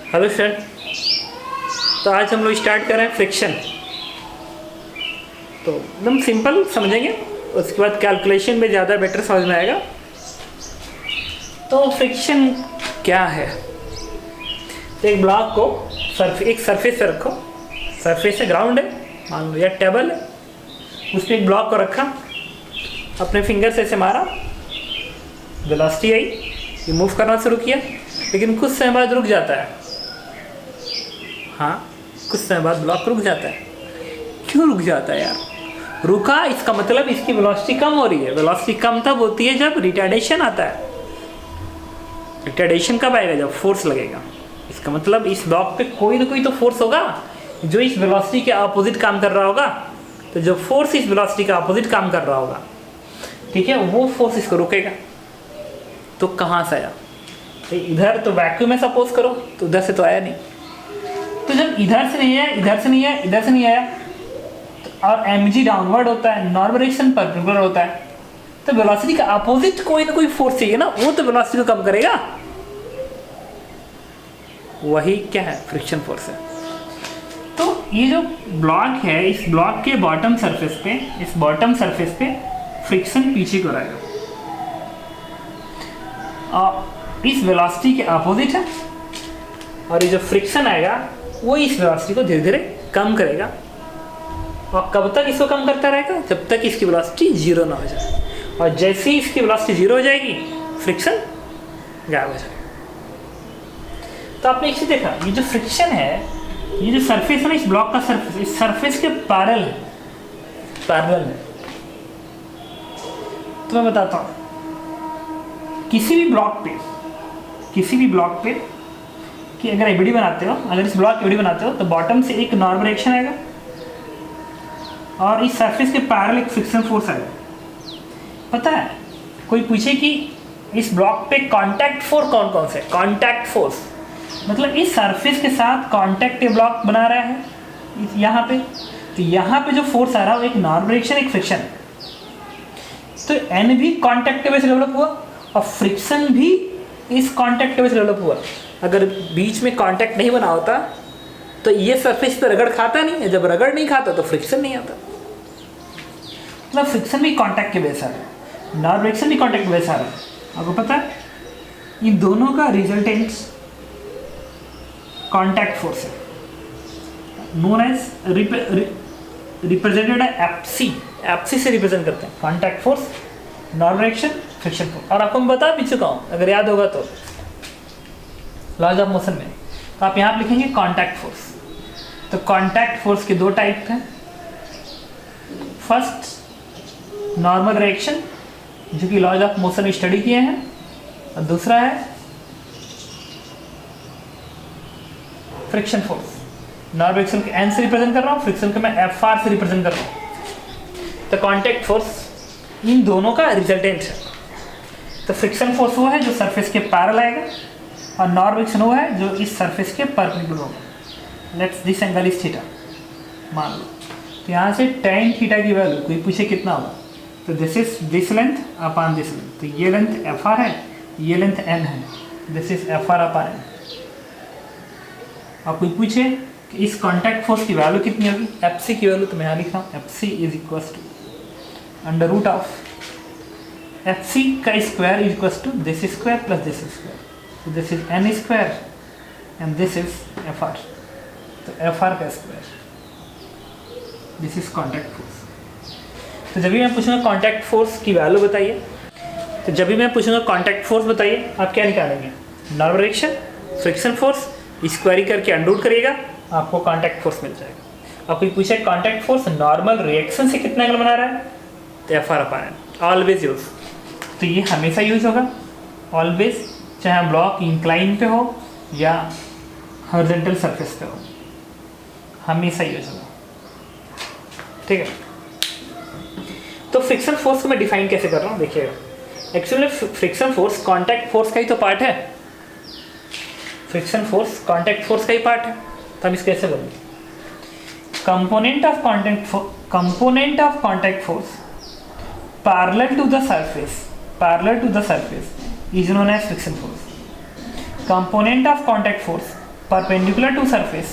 Hello friend, तो आज हम लोग स्टार्ट कर रहे हैं फ्रिक्शन। तो एकदम सिंपल समझेंगे, उसके बाद कैलकुलेशन में ज़्यादा बेटर समझ में आएगा। तो फ्रिक्शन क्या है? तो एक ब्लॉक को एक सरफेस पे रखो, सरफेस है ग्राउंड है मान लो, या टेबल है, उस पर एक ब्लॉक को रखा, अपने फिंगर से ऐसे मारा, वेलोसिटी आई, ये मूव करना शुरू किया, लेकिन कुछ समय बाद रुक जाता है। हाँ, कुछ समय बाद ब्लॉक रुक जाता है। क्यों रुक जाता है यार? रुका, इसका मतलब इसकी वेलोसिटी कम हो रही है। वेलोसिटी कम तब होती है जब रिटार्डेशन आता है। रिटार्डेशन कब आएगा? जब फोर्स लगेगा। इसका मतलब इस ब्लॉक पे कोई ना कोई तो फोर्स होगा जो इस वेलोसिटी के अपोजिट काम कर रहा होगा। तो जो फोर्स इस वेलोसिटी का अपोजिट काम कर रहा होगा, ठीक है, वो फोर्स इसको रोकेगा। तो कहाँ से आया? तो इधर तो वैक्यूम है सपोज करो, तो उधर से तो आया नहीं। तो जब इधर से नहीं आया, इधर से नहीं आया, इधर से नहीं आया, तो और mg डाउनवर्ड होता है, नॉर्मल डायरेक्शन परपेंडिकुलर होता है, तो वेलोसिटी का अपोजिट कोई ना कोई फोर्स चाहिए ना, वो तो वेलोसिटी को कम करेगा। वही क्या है? फ्रिक्शन फोर्स है। तो ये जो ब्लॉक है, इस ब्लॉक के बॉटम सरफेस पे, इस बॉटम सरफेस पे फ्रिक्शन पीछे को रहेगा और इस वेलोसिटी के अपोजिट है, और ये जो फ्रिक्शन आएगा वो इस वेलोसिटी को धीरे धीरे कम करेगा। और कब तक इसको कम करता रहेगा? जब तक इसकी वेलोसिटी जीरो ना हो जाए। और जैसे ही इसकी वेलोसिटी जीरो हो जाएगी, फ्रिक्शन गायब हो जाएगा। तो आपने एक चीज देखा, ये जो फ्रिक्शन है, ये जो सरफेस है ना, इस ब्लॉक का सरफेस, इस सरफेस के पैरेलल है। तो मैं बताता हूँ, किसी भी ब्लॉक पे कि अगर एबीडी बनाते हो, अगर इस ब्लॉक एबीडी बनाते हो, तो बॉटम से एक नॉर्मल डायरेक्शन आएगा और इस सरफेस के पैरेलल एक फ्रिक्शन फोर्स आएगा। पता है, कोई पूछे कि इस ब्लॉक पे कांटेक्ट फोर्स कौन कौन से? कांटेक्ट फोर्स मतलब इस सरफेस के साथ कांटेक्ट ब्लॉक बना रहा है यहाँ पे, तो यहाँ पे जो फोर्स आ रहा है वो एक नॉर्मल डायरेक्शन, एक फ्रिक्शन। तो एन भी कांटेक्ट बेस डेवलप हुआ और फ्रिक्शन भी इस कांटेक्ट बेस डेवलप हुआ। अगर बीच में कांटेक्ट नहीं बना होता तो ये सरफेस पे रगड़ खाता नहीं है, जब रगड़ नहीं खाता तो फ्रिक्शन नहीं आता। मतलब फ्रिक्शन भी कांटेक्ट के बेस आ रहा है, नॉर्मल डायरेक्शन भी कांटेक्ट के बेस आ रहा है। आपको पता है, इन दोनों का रिजल्टेंट कांटेक्ट फोर्स है, नोन एज रिप्रेजेंटेड एफसी से रिप्रेजेंट करते हैं contact force, normal direction, friction force. और आपको मैं बता भी चुका हूँ, अगर याद होगा तो लॉज ऑफ मोशन में, तो आप यहाँ पे लिखेंगे कांटेक्ट फोर्स। तो कांटेक्ट फोर्स के दो टाइप हैं, फर्स्ट नॉर्मल डायरेक्शन जो कि लॉज ऑफ मोशन स्टडी किए हैं, और दूसरा है फ्रिक्शन फोर्स। नॉर्मल डायरेक्शन के एन से रिप्रेजेंट कर रहा हूँ, फ्रिक्शन के मैं एफ आर से रिप्रेजेंट कर रहा हूँ। तो कांटेक्ट फोर्स इन दोनों का रिजल्टेंट है। तो फ्रिक्शन फोर्स वो है जो सरफेस के पैरेलल आएगा, और नॉर्मल डायरेक्शन वो है जो इस सरफेस के परपेंडिकुलर होगा। Let's this angle is theta मान लो। तो यहाँ से tan थीटा की वैल्यू कोई पूछे कितना होगा, तो this is this length upon this length. तो ये लेंथ एफ आर है, ये लेंथ एन है, this is F R upon N. और कोई पूछे कि इस कॉन्टैक्ट फोर्स की वैल्यू कितनी होगी, एफ सी की वैल्यू, तो मैं यहाँ लिख रहा हूँ F C is equal to under root of F C का square is equal to this square plus this square. So this is n square and this is fr. तो fr का square, this is contact force. तो जब भी मैं पूछूंगा contact force की value बताइए, तो जब भी मैं पूछूंगा कांटेक्ट फोर्स बताइए, आप क्या निकालेंगे? नॉर्मल डायरेक्शन, फ्रिक्शन फोर्स, स्क्वायरी करके अंडरूट करिएगा, आपको कांटेक्ट फोर्स मिल जाएगा। और कोई पूछे कांटेक्ट फोर्स नॉर्मल रिएक्शन से कितना एंगल बना रहा है, तो fr upon n always use. तो ये हमेशा यूज होगा, ऑलवेज, चाहे ब्लॉक इंक्लाइन पे हो या हॉरिजॉन्टल सरफेस पे हो, हमेशा यूज होगा। ठीक है, तो फ्रिक्शन फोर्स को मैं डिफाइन कैसे कर रहा हूँ देखिएगा। Actually friction force contact force का ही तो पार्ट है, फ्रिक्शन फोर्स कांटेक्ट फोर्स का ही पार्ट है। तो हम इसको कैसे बोलेंगे? Component of contact force parallel to the surface is known as friction force. Component of contact force perpendicular to surface,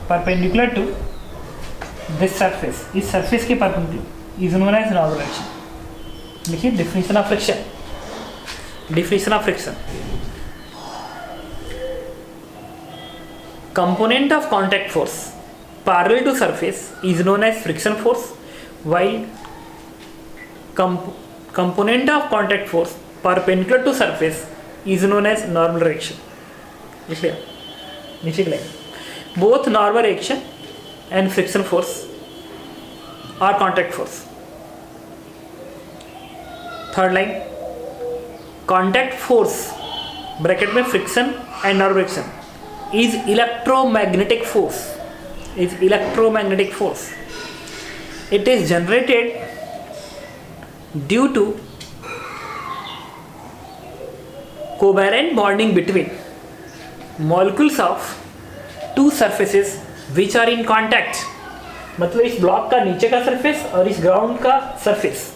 perpendicular to this surface, इस सरफेस के perpendicular is known as normal action. देखिए definition of friction, definition of friction, component of contact force parallel to surface is known as friction force, while component of contact force perpendicular to surface is known as normal reaction. इसलिए नीचे के line both normal reaction and friction force are contact force. Third line contact force bracket में friction and normal reaction is electromagnetic force, is electromagnetic force. It is generated due to covalent bonding between molecules of two surfaces which are in contact. मतलब इस block का नीचे का surface और इस ground का surface,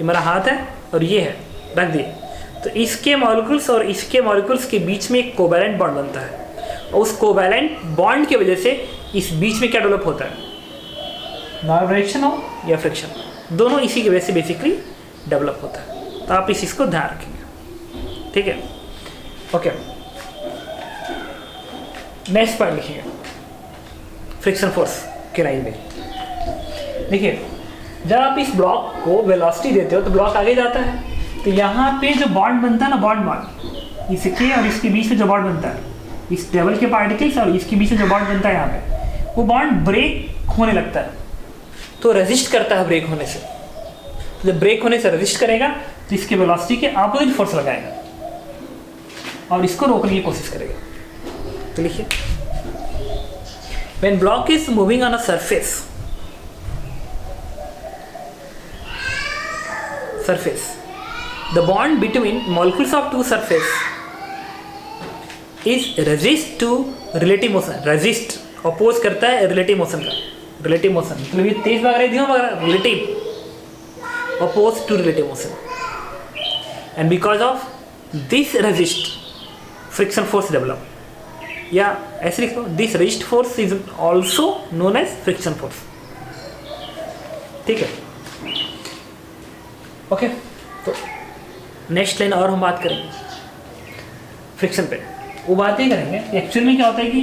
ये मेरा हाथ है और ये है, रख दिए. तो इसके मॉलिक्यूल्स और इसके मॉलिक्यूल्स के बीच में एक कोवैलेंट बॉन्ड बनता है, और उस कोवैलेंट बॉन्ड की वजह से इस बीच में क्या डेवलप होता है, नॉर्मल रिएक्शन हो या फ्रिक्शन, दोनों इसी की वजह से बेसिकली डेवलप होता है. तो आप इस चीज़ को ध्यान रखेंगे, ठीक है. ओके, नेक्स्ट पॉइंट लिखिएगा फ्रिक्शन फोर्स के लाइन में. देखिए जब आप इस ब्लॉक को वेलोसिटी देते हो तो ब्लॉक आगे जाता है, तो यहाँ पे जो बॉन्ड बनता है ना, बॉन्ड इसके और इसके बीच में जो बॉन्ड बनता है, इस टेबल के पार्टिकल्स और इसके बीच में जो बॉन्ड बनता है यहाँ पे, वो बॉन्ड ब्रेक होने लगता है, तो रेजिस्ट करता है ब्रेक होने से. जब ब्रेक होने से रेजिस्ट करेगा तो इसके वेलोसिटी के अपोजिट फोर्स लगाएगा और इसको रोकने की कोशिश करेगा. तो लिखिए, when block is moving on a surface, the bond between molecules of two surface is resist to relative motion. resist oppose करता है relative motion का. relative motion मतलब ये तेज भाग रहा है, धीमा भाग रहा है, relative oppose to relative motion, and because of this resist friction force develop. या ऐसे लिख लो, this resist force is also known as friction force. ठीक है, ओके. तो नेक्स्ट लाइन और हम बात करेंगे फ्रिक्शन पे. वो बात ही करेंगे एक्चुअल में क्या होता है कि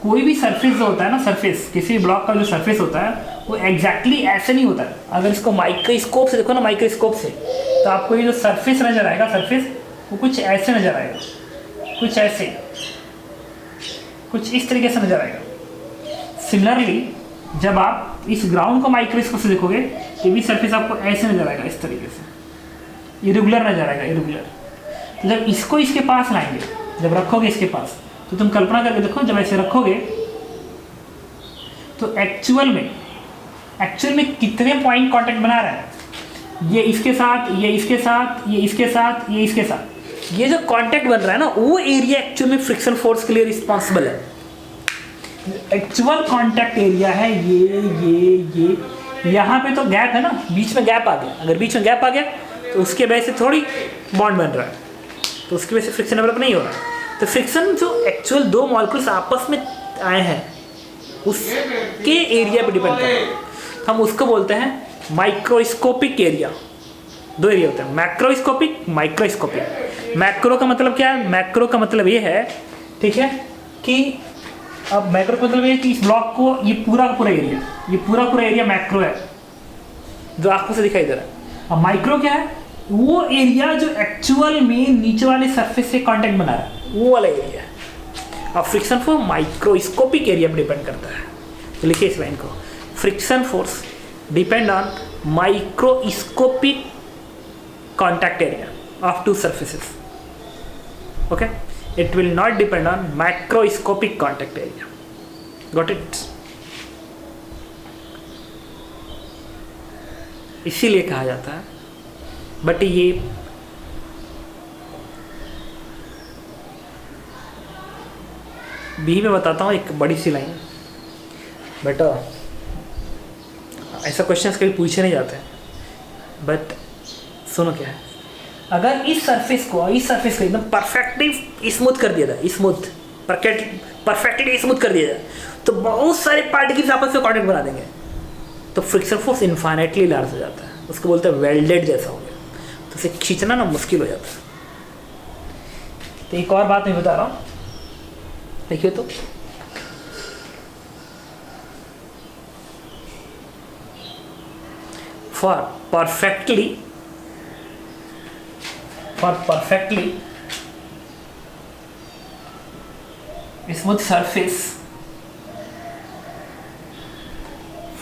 कोई भी सरफेस जो होता है ना, सरफेस किसी ब्लॉक का जो सरफेस होता है वो एग्जैक्टली ऐसे नहीं होता है. अगर इसको माइक्रोस्कोप से देखो ना, माइक्रोस्कोप से, तो आपको ये जो सरफेस नज़र आएगा, सरफेस वो कुछ ऐसे नज़र आएगा, कुछ ऐसे, कुछ इस तरीके से नज़र आएगा. सिमिलरली जब आप इस ग्राउंड को माइक्रोस्कोप से देखोगे तो भी सरफेस आपको ऐसे नज़र आएगा, इस तरीके से इरेगुलर नजर आएगा, इरेगुलर. तो जब इसको इसके पास लाएंगे, जब रखोगे इसके पास, तो तुम कल्पना करके देखो, जब ऐसे रखोगे तो एक्चुअल में कितने पॉइंट कांटेक्ट बना रहा है, ये इसके साथ, ये इसके साथ, ये इसके साथ, ये इसके साथ. ये जो कांटेक्ट बन रहा है ना, वो एरिया एक्चुअल में फ्रिक्शन फोर्स के लिए रिस्पॉन्सिबल है. एक्चुअल कांटेक्ट एरिया है ये. यहाँ पे तो गैप है ना, बीच में गैप आ गया. अगर बीच में गैप आ गया तो उसके वजह से थोड़ी बॉन्ड बन रहा है, तो उसकी वजह से फ्रिक्शन डेवलप नहीं हो रहा है. तो फ्रिक्शन जो एक्चुअल दो मॉलिक्यूल्स आपस में आए हैं उसके एरिया पे डिपेंड करता है. हम उसको बोलते हैं माइक्रोस्कोपिक एरिया. दो एरिया होते हैं, मैक्रोस्कोपिक, माइक्रोस्कोपिक. मैक्रो का मतलब क्या है? मैक्रो का मतलब ये है, ठीक है, कि अब मैक्रो का मतलब ये है कि इस ब्लॉक को, ये पूरा का पूरा एरिया मैक्रो है जो आंखों से दिखाई दे रहा है. अब माइक्रो क्या है? वो एरिया जो एक्चुअल में नीचे वाले सरफेस से कांटेक्ट बना रहा है, वो वाला एरिया है. अब फ्रिक्शन फोर्स माइक्रोस्कोपिक एरिया पर डिपेंड करता है. तो लिखिए इस लाइन को, friction force depend on microscopic contact area of two surfaces. Okay, it will not depend on macroscopic contact area. Got it? इसीलिए कहा जाता है, बट ये भी मैं बताता हूँ एक बड़ी सी लाइन. बट ऐसा क्वेश्चंस कभी पूछे नहीं जाते, बट सुनो क्या है. अगर इस सरफेस को एकदम परफेक्टली स्मूथ कर दिया था, स्मूथ परफेक्टली स्मूथ कर दिया जाए तो बहुत सारे पार्टिकल्स आपस में कांटेक्ट बना देंगे, तो फ्रिक्शन फोर्स इन्फाइनाइटली लार्ज हो जाता है, उसको बोलते हैं वेल्डेड जैसा हो गया, तो उसे खींचना ना मुश्किल हो जाता है। तो एक और बात मैं बता रहा हूँ, देखिए तो for perfectly smooth surface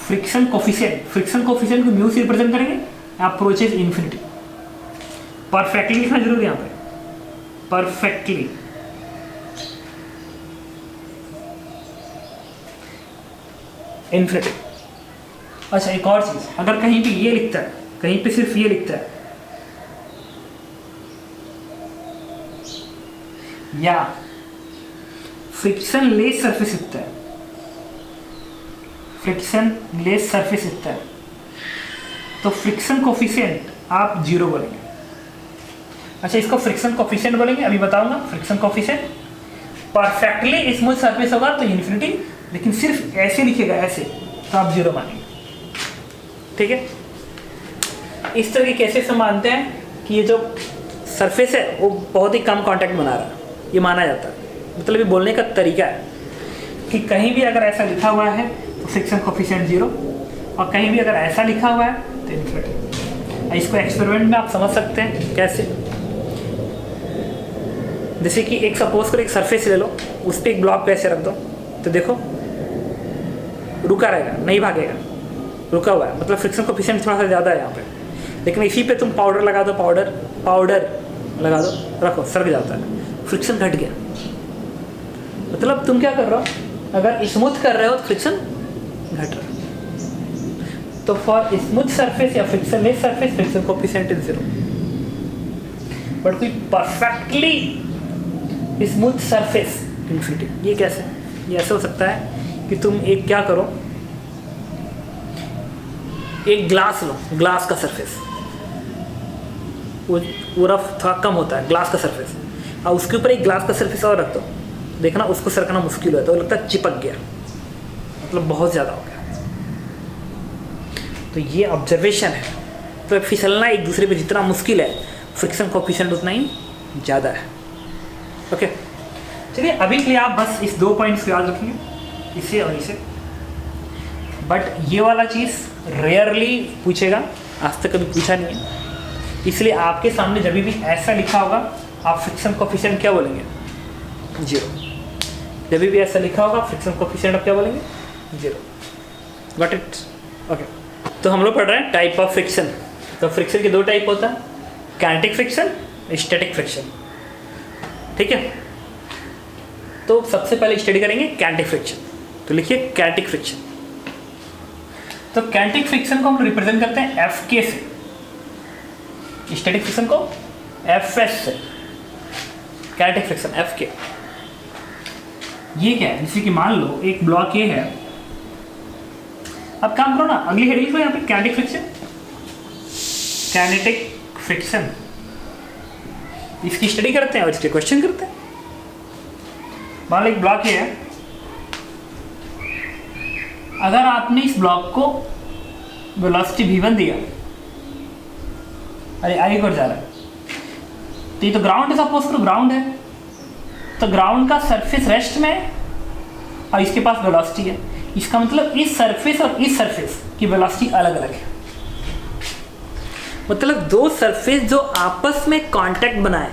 friction coefficient को म्यू से रिप्रेजेंट करेंगे, अप्रोचेज इन्फिनिटी। परफेक्टली लिखना जरूर यहाँ पे, परफेक्टली इन्फिनिटी। अच्छा एक और चीज, अगर कहीं पे ये लिखता है, कहीं पे सिर्फ ये लिखता है, या फ्रिक्शन लेस सरफेस लिखता है, फ्रिक्शन लेस सरफेस लिखता है, तो फ्रिक्शन कोफिशिएंट आप 0 बोलेंगे। अच्छा इसको फ्रिक्शन कोफिशिएंट बोलेंगे, अभी बताऊंगा। Friction coefficient perfectly smooth surface होगा तो इन्फिनिटी, लेकिन सिर्फ ऐसे लिखेगा ऐसे तो आप 0 मानेंगे। ठीक है, इस तरह के केसेस हम मानते हैं कि ये जो सरफेस है वो बहुत ही कम कांटेक्ट बना रहा है, ये माना जाता है। मतलब ये बोलने का तरीका है कि कहीं भी अगर ऐसा लिखा हुआ है तो फ्रिक्शन कोफिशिएंट 0, और कहीं भी अगर ऐसा लिखा हुआ है तो इन्फिनिटी। इसको एक्सपेरिमेंट में आप समझ सकते हैं कैसे, जैसे कि एक सपोज करो एक सरफेस ले लो, उस पर एक ब्लॉक ऐसे रख दो, तो देखो रुका रहेगा, नहीं भागेगा, रुका हुआ है, मतलब फ्रिक्शन कोफिशिएंट थोड़ा सा ज़्यादा है यहाँ पे। लेकिन इसी पे तुम पाउडर लगा दो, पाउडर लगा दो, रखो, सरक जाता है, फ्रिक्शन घट गया। मतलब तुम क्या कर रहे हो, अगर स्मूथ कर रहे हो तो फ्रिक्शन घट रहा है। तो फॉर स्मूथ सरफेस या friction less surface friction coefficient is 0, but कोई परफेक्टली स्मूथ सरफेस इन्फिनिटी। ये कैसे? ये ऐसे हो सकता है कि तुम एक क्या करो, एक ग्लास लो, ग्लास का सरफेस वो रफ थोड़ा कम होता है, ग्लास का सरफेस, और उसके ऊपर एक ग्लास का सरफेस और रख दो, देखना उसको सरकना मुश्किल होता है, तो लगता है चिपक गया, मतलब बहुत ज़्यादा हो गया। तो ये ऑब्जर्वेशन है, तो फिसलना एक दूसरे पे जितना मुश्किल है फ्रिक्शन कोफिशिएंट उतना ही ज़्यादा है। ओके चलिए, अभी के लिए आप बस इस 2 पॉइंट्स को याद रखिए, इसे और इसे। बट ये वाला चीज़ रेयरली पूछेगा, आज तक कभी पूछा नहीं है, इसलिए आपके सामने जब भी ऐसा लिखा होगा आप फ्रिक्शन कोफिशिएंट क्या बोलेंगे? 0। जब भी ऐसा लिखा होगा फ्रिक्शन कोफिशिएंट आप क्या बोलेंगे? 0। Got it? ओके, तो हम लोग पढ़ रहे हैं टाइप ऑफ फ्रिक्शन। तो फ्रिक्शन के 2 टाइप होता है, काइनेटिक फ्रिक्शन, स्टैटिक फ्रिक्शन। ठीक है, तो सबसे पहले स्टडी करेंगे काइनेटिक फ्रिक्शन। तो लिखिए काइनेटिक फ्रिक्शन। तो काइनेटिक फ्रिक्शन को हम रिप्रेजेंट करते हैं Fk से, स्टैटिक फ्रिक्शन को Fs से। काइनेटिक फ्रिक्शन Fk ये क्या है? जैसे कि मान लो एक ब्लॉक ये है, अब काम करो ना, अगली हेडिंग को यहाँ पे काइनेटिक फ्रिक्शन, काइनेटिक फ्रिक्शन, इसकी स्टडी करते हैं और इसके क्वेश्चन करते हैं। मान लो एक ब्लॉक ये है, अगर आपने इस ब्लॉक को वेलोसिटी v1 दिया, अरे आगे कर जा रहा है, तो ये तो ग्राउंड है, सपोज करो ग्राउंड है, तो ग्राउंड का सरफेस रेस्ट में है और इसके पास वेलोसिटी है। इसका मतलब इस सरफेस और इस सरफेस की वेलोसिटी अलग अलग है। मतलब 2 सरफेस जो आपस में कांटेक्ट बनाए,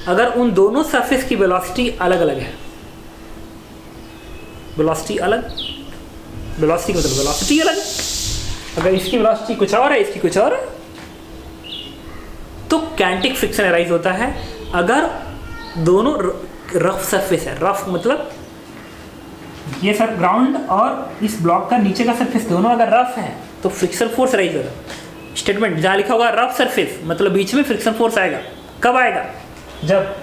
अगर उन दोनों सरफेस की वेलोसिटी अलग अलग है, वेलोसिटी अलग, वेलोसिटी मतलब वेलोसिटी अलग, अगर इसकी वेलोसिटी कुछ और है, इसकी कुछ और है, तो काइनेटिक फ्रिक्शन अराइज होता है। अगर दोनों रफ सरफेस है, रफ मतलब ये सर ग्राउंड और इस ब्लॉक का नीचे का सरफेस दोनों अगर रफ है तो फ्रिक्शन फोर्स अराइज होगा। स्टेटमेंट जहाँ लिखा होगा रफ सरफेस, मतलब बीच में फ्रिक्शन फोर्स आएगा। कब आएगा? जब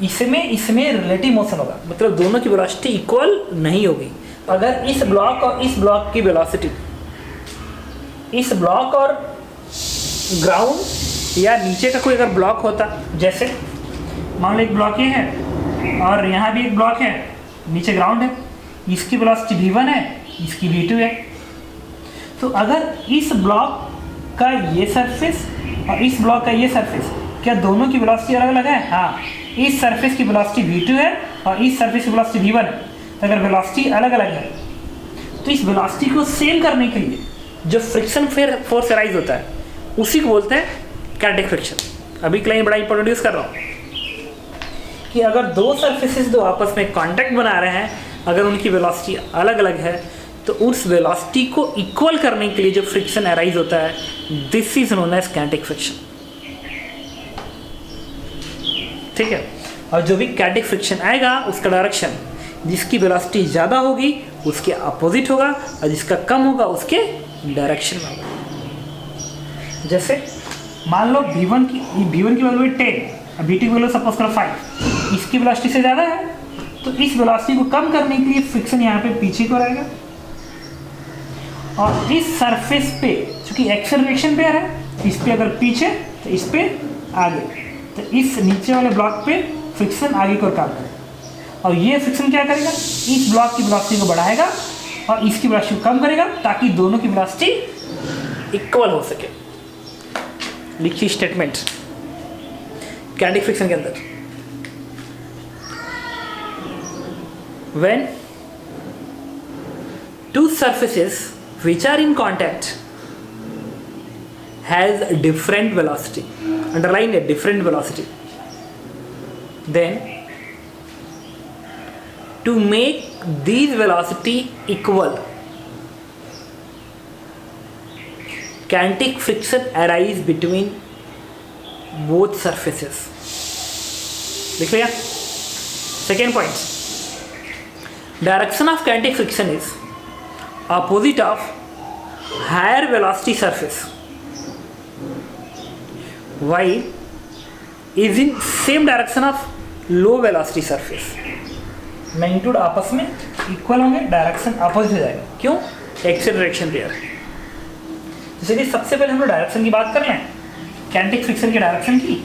इसमें रिलेटिव मोशन होगा, मतलब दोनों की वेलोसिटी इक्वल नहीं होगी। अगर इस ब्लॉक और इस ब्लॉक की वेलोसिटी, इस ब्लॉक और ग्राउंड या नीचे का कोई अगर ब्लॉक होता, जैसे मान लो एक ब्लॉक ये है और यहाँ भी एक ब्लॉक है, नीचे ग्राउंड है, इसकी वेलोसिटी v1 है, इसकी v2 है। तो अगर इस ब्लॉक का ये सरफेस और इस ब्लॉक का ये सरफेस, क्या दोनों की वेलोसिटी अलग अलग है? हाँ, इस सरफेस की वेलोसिटी v2 है और इस सरफेस की वेलोसिटी v1 है। तो अगर वेलोसिटी अलग अलग है तो इस वेलोसिटी को सेम करने के लिए जो फ्रिक्शन फोर्स अराइज होता है उसी को बोलते हैं काइनेटिक फ्रिक्शन। अभी के लिए बड़ा इंपॉर्टेंट यूज कर रहा हूँ कि अगर दो सरफेसेस दो आपस में कांटेक्ट बना रहे हैं, अगर उनकी वेलोसिटी अलग अलग है तो उस वेलोसिटी को इक्वल करने के लिए जो फ्रिक्शन अराइज होता है, this is known as kinetic friction. ठीक है, और जो भी काइनेटिक फ्रिक्शन आएगा उसका डायरेक्शन जिसकी वेलोसिटी ज़्यादा होगी उसके अपोजिट होगा और जिसका कम होगा उसके डायरेक्शन में होगा। जैसे मान लो v1 की वैल्यू है 10 और v2 की वैल्यू सपोज करो 5, इसकी वेलोसिटी से ज़्यादा है तो इस वेलोसिटी को कम करने के लिए फ्रिक्शन यहाँ पे पीछे को रहेगा और इस सरफेस पे चूंकि एक्सेलरेशन पेयर है, इस पे अगर पीछे तो इस पे आगे, तो इस नीचे वाले ब्लॉक पे फ्रिक्शन आगे को काम करेगा और ये फ्रिक्शन क्या करेगा, इस ब्लॉक की वेलोसिटी को बढ़ाएगा और इसकी वेलोसिटी को कम करेगा ताकि दोनों की वेलोसिटी इक्वल हो सके। लिखिए स्टेटमेंट काइनेटिक फ्रिक्शन के अंदर, when two surfaces which are in contact has a different velocity, underline a different velocity, then to make these velocity equal, kinetic friction arise between both surfaces. लिख लिया? Second point, direction of kinetic friction is opposite of higher velocity surface while is in same direction of low velocity surface. Magnitude आपस में equal होंगे, direction opposite हो जाएगा। क्यों? Acceleration pair. तो चलिए सबसे पहले हम लोग डायरेक्शन की बात कर लें, काइनेटिक फ्रिक्शन के डायरेक्शन की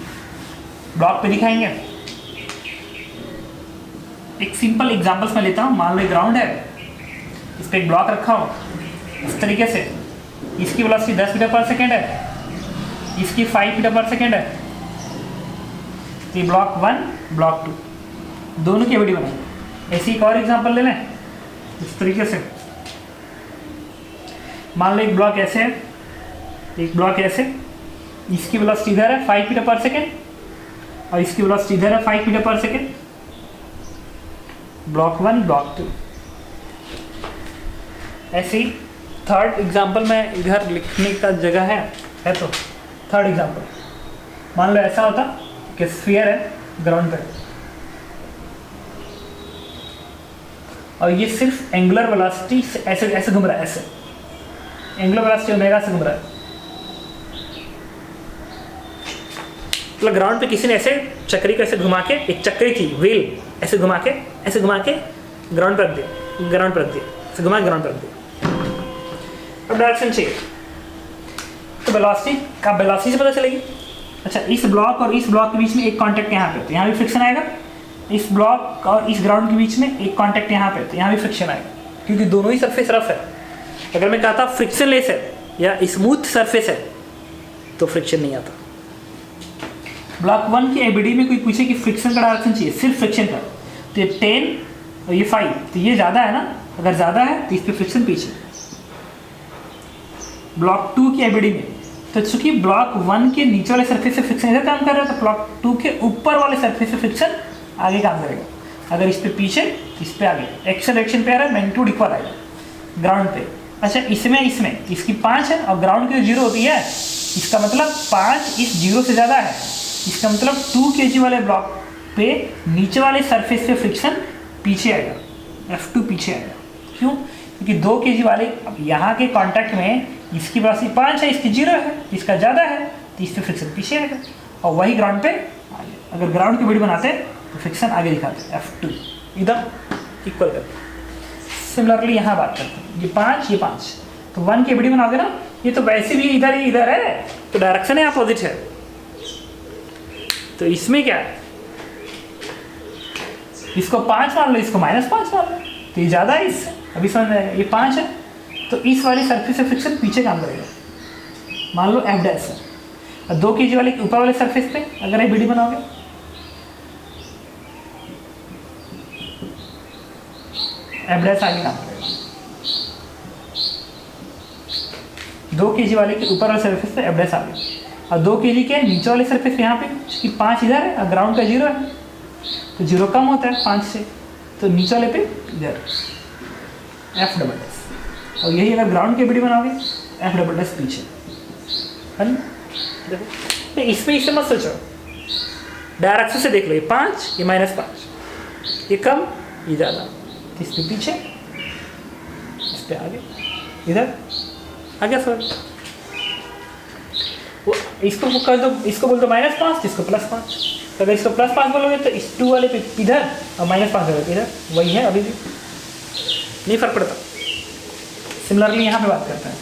ब्लॉक पे दिखाएंगे। एक सिंपल एग्जांपल्स मैं लेता हूँ। मान लो ग्राउंड है, इस पर एक ब्लॉक रखा हो इस तरीके से, इसकी वेलोसिटी 10 मीटर पर सेकेंड है, इसकी 5 मीटर पर सेकेंड है। तो ब्लॉक 1 ब्लॉक 2 दोनों की एबीडी बनाएंगे। ऐसी एक और एग्जांपल ले लें इस तरीके से। मान लो एक ब्लॉक ऐसे है, एक ब्लॉक ऐसे, इसकी वेलोसिटी इधर है 5 मीटर पर सेकेंड और इसकी वेलोसिटी इधर है 5 metre per second. Block 1 block 2। ऐसे ही थर्ड एग्जांपल में इधर लिखने का जगह है तो थर्ड एग्जांपल मान लो ऐसा होता कि स्फीयर है ग्राउंड पे और ये सिर्फ एंगुलर वेलोसिटी से ऐसे ऐसे घूम रहा है, ऐसे एंगुलर वेलोसिटी ओमेगा से घूम रहा है। मतलब ग्राउंड पे किसी ने ऐसे चक्री को ऐसे घुमा के, एक चक्री थी व्हील, ऐसे घुमा के ग्राउंड पर रख दिया, ग्राउंड पर रख दिया, ऐसे घुमा के ग्राउंड पर रख दिया। अब डायरेक्शन चाहिए तो वेलोसिटी से पता चलेगी। अच्छा, इस ब्लॉक और इस ब्लॉक के बीच में एक कांटेक्ट यहाँ पे, तो यहाँ भी फ्रिक्शन आएगा। इस ब्लॉक और इस ग्राउंड के बीच में एक कांटेक्ट यहाँ पे, तो यहाँ भी फ्रिक्शन आएगा क्योंकि दोनों ही सरफेस रफ है। अगर मैं कहता फ्रिक्शन लेस है या स्मूथ सरफेस है तो फ्रिक्शन नहीं आता। ब्लॉक 1 की एबीडी में कोई पूछे कि फ्रिक्शन का डायरेक्शन चाहिए, सिर्फ फ्रिक्शन का, तो ये 10 और ये 5, तो ये ज़्यादा है ना, अगर ज़्यादा है तो इस पर फ्रिक्शन पीछे। ब्लॉक 2 की एबीडी में तो चूंकि ब्लॉक 1 के नीचे वाले सरफेस से फ्रिक्शन इधर काम कर रहा है तो ब्लॉक 2 के ऊपर वाले सरफेस से फ्रिक्शन आगे काम करेगा। अगर इस पे पीछे तो इस पे आगे, एक्सेलरेशन पे आ रहा है, मैग्नीट्यूड इक्वल आएगा ग्राउंड पे। अच्छा, इसमें इसकी 5 है और ग्राउंड की 0 होती है, इसका मतलब 5 इस 0 से ज़्यादा है। इसका मतलब 2 kg वाले ब्लॉक पे नीचे वाले सरफेस से फ्रिक्शन पीछे आएगा, F2 पीछे आएगा। क्यों? क्योंकि 2 kg वाले अब यहाँ के कॉन्टैक्ट में इसकी वेलोसिटी 5 है, इसकी 0 है, इसका ज़्यादा है तो इस पर फ्रिक्शन पीछे आएगा और वही ग्राउंड पे आगे। अगर ग्राउंड की वीडियो बनाते तो फ्रिक्शन आगे दिखाते, F2 एकदम इक्वल करते। सिमिलरली यहाँ बात करते हैं, ये 5 ये 5, तो 1 की वीडियो बनाओगे ना, ये तो वैसे भी इधर है तो डायरेक्शन है अपोजिट है। तो इसमें क्या है, इसको 5 मान लो, इसको -5 मान लो, तो ये ज़्यादा है इससे, अभी समझ में आएगा। ये 5 है तो इस वाली सरफेस से फ्रिक्शन पीछे काम करेगा, मान लो F डैश है, और 2 kg वाले ऊपर वाले सरफेस पे अगर ये BD बनाओगे, F डैश आगे काम करेगा। 2 kg वाले के ऊपर वाले सरफेस पे F डैश आगे, और 2 kg के नीचे वाले सरफेस पे यहाँ पे कि 5 इधर है और ग्राउंड का 0 है, तो 0 कम होता है 5 से, तो नीचे वाले पे इधर F डबल डैश, और यही अगर ग्राउंड के BD बनाओगे F डबल डैश पीछे है ना। देखो तो इसमें इससे मत सोचो, डायरेक्ट से देख लो, ये 5 ये -5, ये कम ये ज़्यादा, तो इस पे पीछे इस पे आगे, इधर आगे सर वो इसको कर दो, इसको बोल दो -5, इसको +5, तो अगर इसको +5 बोलोगे तो इस 2 वाले पे इधर और -5 वाले पे इधर, वही है अभी भी नहीं फर्क पड़ता। सिमिलरली यहाँ पे बात करते हैं,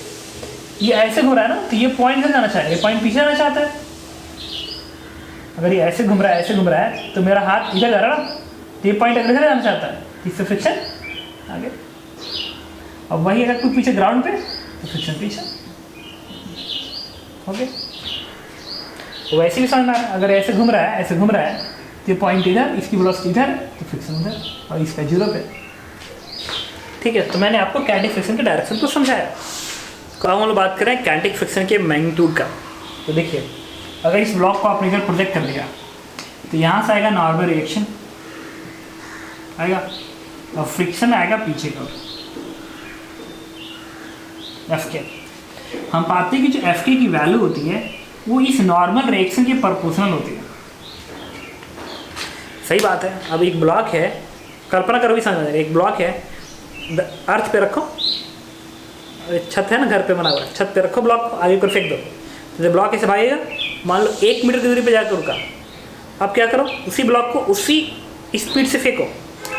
ये ऐसे घूम रहा है ना, तो ये पॉइंट इधर जाना चाहेगा, ये पॉइंट पीछे जाना चाहता है। अगर ये ऐसे घूम रहा है, ऐसे घूम रहा है, तो मेरा हाथ इधर जा रहा है ना, तो ये पॉइंट अगर इधर जाना चाहता है, इससे फ्रिक्शन आगे, और वही अगर कुछ पीछे ग्राउंड पे तो फ्रिक्शन पीछे। ओके, वैसे भी समझ में आ रहा है, अगर ऐसे घूम रहा है, ऐसे घूम रहा है, तो ये पॉइंट इधर, इसकी वेलोसिटी इधर, तो फ्रिक्शन उधर, और इसका 0 पे। ठीक है, तो मैंने आपको काइनेटिक फ्रिक्शन के डायरेक्शन को समझाया। तो अब हम लोग बात करें काइनेटिक फ्रिक्शन के मैग्नीट्यूड का। तो देखिए, अगर इस ब्लॉक को आपने इधर प्रोजेक्ट कर लिया, तो यहाँ से आएगा नॉर्मल रिएक्शन आएगा, और फ्रिक्शन आएगा पीछे का Fk। हम पाते हैं कि जो Fk की वैल्यू होती है वो इस नॉर्मल रिएक्शन के प्रोपोर्शनल होती है। सही बात है। अब एक ब्लॉक है, कल्पना करो भी समझ में, एक ब्लॉक है, अर्थ पे रखो, छत है ना घर पे बना हुआ, छत पे रखो ब्लॉक, आगे को फेंक दो, तो जब ब्लॉक ऐसे भागेगा, मान लो 1 मीटर की दूरी पे जाकर रुका, अब क्या करो, उसी ब्लॉक को उसी स्पीड से फेंको,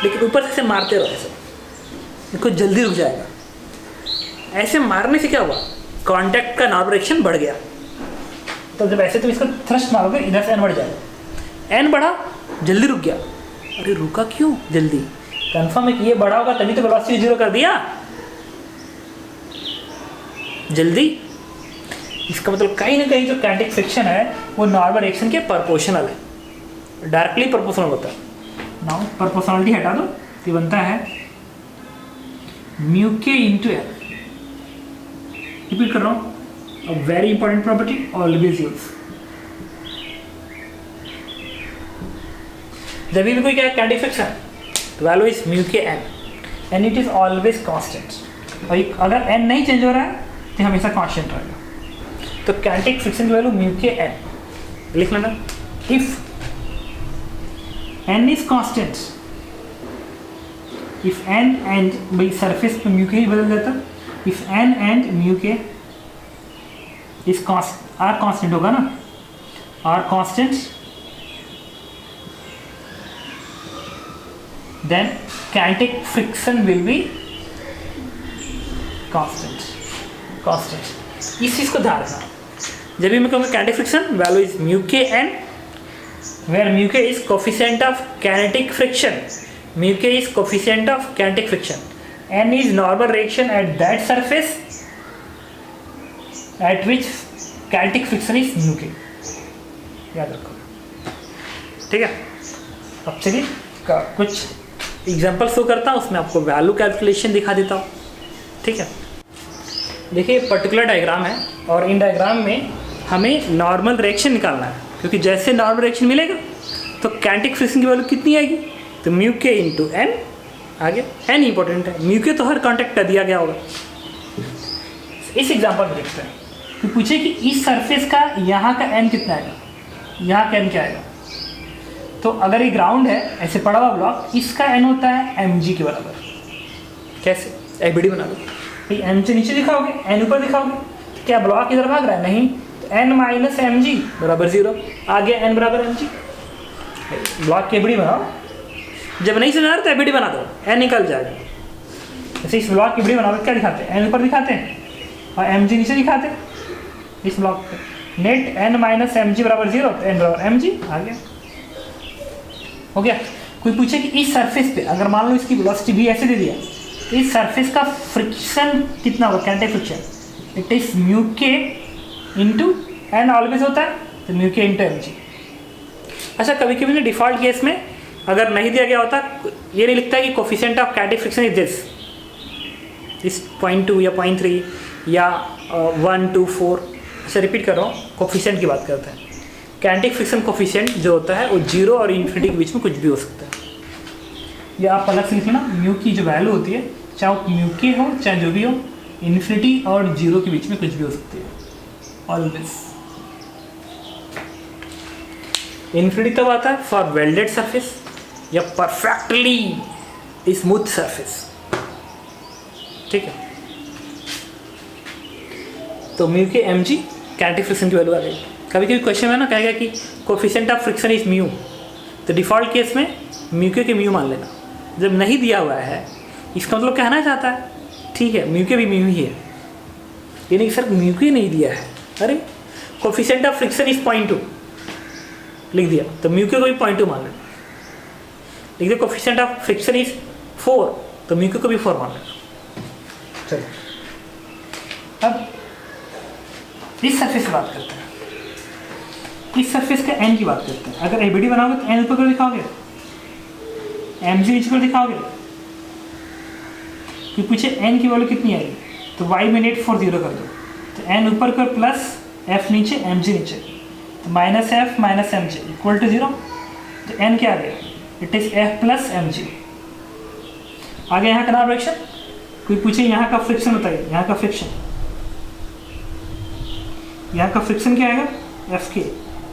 लेकिन ऊपर से मारते रहो, ऐसे देखो जल्दी रुक जाएगा। ऐसे मारने से क्या हुआ, कांटेक्ट का नॉर्मल रिएक्शन बढ़ गया। तो जब ऐसे तुम इसको थ्रस्ट मारोगे, इधर से n बढ़ जाएगा, n बढ़ा जल्दी रुक गया। अरे रुका क्यों जल्दी, कंफर्म है कि ये बढ़ा होगा तभी तो वेलोसिटी 0 कर दिया जल्दी। इसका मतलब कहीं ना कहीं जो काइनेटिक फ्रिक्शन है वो नॉर्मल रिएक्शन के प्रोपोर्शनल है, डायरेक्टली प्रोपोर्शनल होता है। नाउ प्रोपोर्शनलिटी हटा दो, तो बनता है mu K into L. Repeat कर रहा हूँ, a very important property, always use. जब भी कोई क्या है काइनेटिक फ्रिक्शन, तो value is mu K N, and it is always constant. और अगर एन नहीं चेंज हो रहा है तो हमेशा कांस्टेंट रहेगा। तो काइनेटिक फ्रिक्शन की वैल्यू म्यू के एन लिख लेना। If N is constant, if N and भाई सरफेस पे म्यू के ही बदल देता, if N and mu K is are constant होगा ना, are constant, then kinetic friction will be constant। इस चीज को ध्यान रखना। जब भी मैं कहूँगा kinetic friction, value is mu k n, where mu k is coefficient of kinetic friction, mu k is coefficient of kinetic friction, n is normal reaction at that surface at which kinetic friction is mu k। याद रखो, ठीक है। अब चलिए कुछ example show करता हूँ, उसमें आपको वैल्यू कैलकुलेशन दिखा देता हूँ, ठीक है। देखिए पर्टिकुलर डायग्राम है, और इन डायग्राम में हमें नॉर्मल रिएक्शन निकालना है, क्योंकि जैसे नॉर्मल रिएक्शन मिलेगा तो काइनेटिक फ्रिक्शन की वैल्यू कितनी आएगी, तो म्यू के इंटू एन, आगे एन इंपॉर्टेंट है, म्यू के तो हर कॉन्टेक्ट का दिया गया होगा। इस एग्जाम्पल में देखते हैं कि पूछे कि इस सरफेस का यहाँ का एन कितना आएगा, यहाँ का एन क्या आएगा। तो अगर ये ग्राउंड है, ऐसे पड़ा हुआ ब्लॉक, इसका एन होता है mg के बराबर। कैसे, एबीडी बना लो, एम से नीचे दिखाओगे, एन ऊपर दिखाओगे, तो क्या ब्लॉक इधर भाग रहा है, नहीं, तो n माइनस mg बराबर 0, आ गया n बराबर mg। ब्लॉक की एबीडी बनाओ, जब नहीं समझ आ रहा तो एबीडी बना दो, n निकल जाएगा। जैसे इस ब्लॉक की एबीडी बनाओगे, क्या दिखाते हैं, n ऊपर दिखाते हैं और mg नीचे दिखाते हैं। इस ब्लॉक पे नेट n माइनस mg बराबर 0, तो n बराबर mg आ गया, हो गया। कोई पूछे कि इस सरफेस पे अगर मान लो इसकी वेलोसिटी भी ऐसे दे दिया, इस सरफेस का फ्रिक्शन कितना होगा, kinetic friction, it is mu K into N always होता है, तो म्यू के इंटू एम जी। अच्छा, कभी कभी ना डिफ़ॉल्ट केस में अगर नहीं दिया गया होता, ये नहीं लिखता है कि coefficient of kinetic friction is this 0.2 या 0.3 या 1 2 4। अच्छा, रिपीट कर रहा हूँ, कोफिशिएंट की बात करते हैं। काइनेटिक फ्रिक्शन कोफिशिएंट जो होता है वो 0 और इन्फिनिटी के बीच में कुछ भी हो सकता है। या आप अलग से लिख लेना, म्यू की जो वैल्यू होती है, चाहे वो म्यू के हो चाहे जो भी हो, इन्फिनिटी और 0 के बीच में कुछ भी हो सकती है ऑलवेज। इन्फिनिटी तब आता है फॉर वेल्डेड सरफेस या परफेक्टली स्मूथ सरफेस, ठीक है। तो म्यू के एम जी काइनेटिक फ्रिक्शन की वैल्यू आ गई। कभी कभी क्वेश्चन में ना कहेगा कि coefficient of friction is mu, तो डिफ़ॉल्ट केस में म्यू के म्यू मान लेना। जब नहीं दिया हुआ है, इसका मतलब कहना चाहता है ठीक है म्यू के भी म्यू ही है, ये नहीं सर म्यू के नहीं दिया है, अरे कोफिशिएंट ऑफ फ्रिक्शन इज 0.2 लिख दिया, तो म्यू के को भी 0.2 मान लेना। लिख दिया कोफिशिएंट ऑफ फ्रिक्शन इज 4, तो म्यू के को भी 4 मान लेना। चलो अब इस सरफेस की बात करते हैं, इस सरफेस का एन की बात करते हैं। अगर एबीडी बनाओगे तो एन ऊपर कर दिखाओगे, एम जी नीचे कर दिखाओगे। कि पूछे एन की वैल्यू कितनी आएगी, तो वाई में नेट 4 0 कर दो, तो एन ऊपर कर प्लस एफ नीचे एम जी नीचे, तो minus F minus M G equal to 0। तो एन क्या आ गया, it is F plus M G. आगे यहाँ का नाम रिएक्शन, कोई पूछे यहाँ का फ्रिक्शन बताइए, यहाँ का फ्रिक्शन, यहाँ का फ्रिक्शन क्या आएगा, एफ के,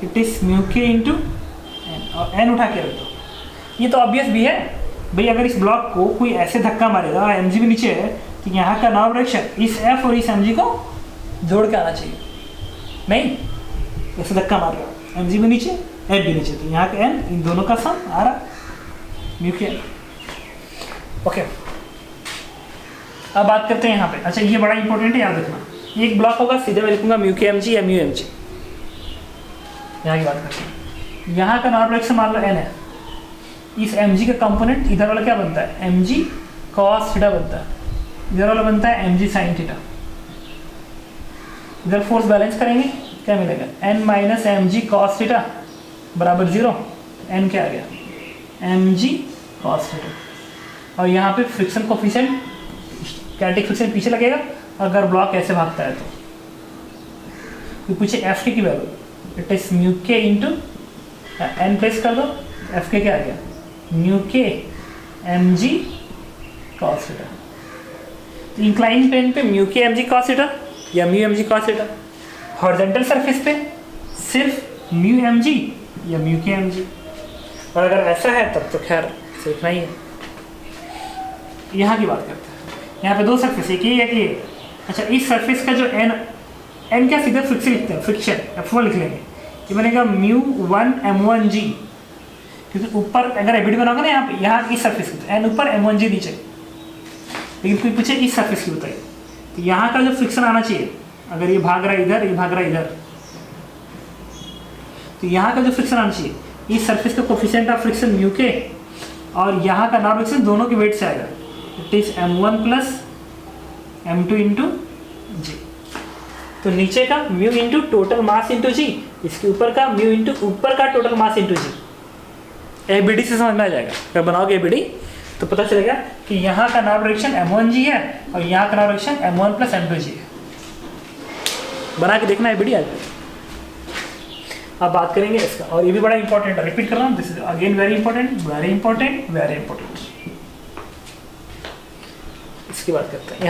it is mu K into N, और एन उठा के रख दो। ये तो ऑब्वियस भी है भाई, अगर इस ब्लॉक को कोई ऐसे धक्का मारेगा और एम जी भी नीचे है, तो यहाँ का नाम रिएक्शन इस एफ और इस एम जी को जोड़ के आना चाहिए, नहीं ऐसे धक्का मार रहा, एम जी भी नीचे एफ भी नीचे, तो यहाँ का एन इन दोनों का सम आ रहा म्यू के एन। ओके, अब बात करते हैं यहाँ पे। अच्छा, ये बड़ा इंपॉर्टेंट है, याद रखना। एक ब्लॉक होगा, सीधे मैं लिखूंगा म्यू के एम जी या म्यू एम जी। यहाँ की बात करते हैं, यहाँ का नॉर्मल रिएक्शन मान लो एन है, इस एम जी का कंपोनेंट इधर वाला क्या बनता है, एम जी कॉस थीटा बनता है, इधर वाला बनता है एम जी साइन थीटा। इधर फोर्स बैलेंस करेंगे, क्या मिलेगा, एन माइनस एम जी कॉस थीटा बराबर 0। एन क्या आ गया, एम जी कॉस थीटा। और यहाँ पे फ्रिक्शन कोफिशिएंट काइनेटिक फ्रिक्शन पीछे लगेगा अगर ब्लॉक ऐसे भागता है तो पूछे एफ के की value, it is mu K into N place कर दो, एफ के क्या आ गया, म्यू के एम जी कॉस थीटा। तो इंक्लाइन प्लेन पे म्यू के एम जी कॉस थीटा या mu M G cos theta, horizontal surface पे सिर्फ म्यू एम जी या म्यू के एम जी। और अगर ऐसा है तब तो खैर सीखना ही है। यहाँ की बात करते हैं, यहाँ पे दो सरफेस, एक ये एक ये। अच्छा, इस सरफेस का जो एन क्या सीधा फ्रिक्शन लिखते हैं, फ्रिक्शन F1 लिख लेंगे, ये बनेगा म्यू 1 M1 G, क्योंकि ऊपर अगर एबीडी बनाओगे ना यहाँ पे, यहाँ इस सरफेस की, तो एन ऊपर M1 G नीचे। लेकिन कोई पूछे इस सरफेस की बताइए, तो यहाँ का जो फ्रिक्शन आना चाहिए, अगर ये भाग रहा है इधर, ये भाग रहा है इधर, तो यहाँ का जो फ्रिक्शन आना चाहिए, इस सरफेस का कोफिशिएंट ऑफ फ्रिक्शन म्यू के और यहाँ का नॉर्मल फ्रिक्शन दोनों के वेट से आएगा, it is M1 plus M2 into g. तो नीचे का mu into total mass into g, इसके ऊपर का म्यू इंटू ऊपर का total mass into g. A B D से समझ में आ जाएगा, अगर बनाओगे एबीडी तो पता चलेगा कि यहाँ का नॉर्मल डायरेक्शन M1 जी है और यहाँ का normal direction M1 plus M2 जी है। बना के देखना एबीडी आज। अब बात करेंगे इसका, और ये भी बड़ा इंपॉर्टेंट है, रिपीट कर रहा हूँ, this is again very important, very important, very important. इसकी बात करते हैं।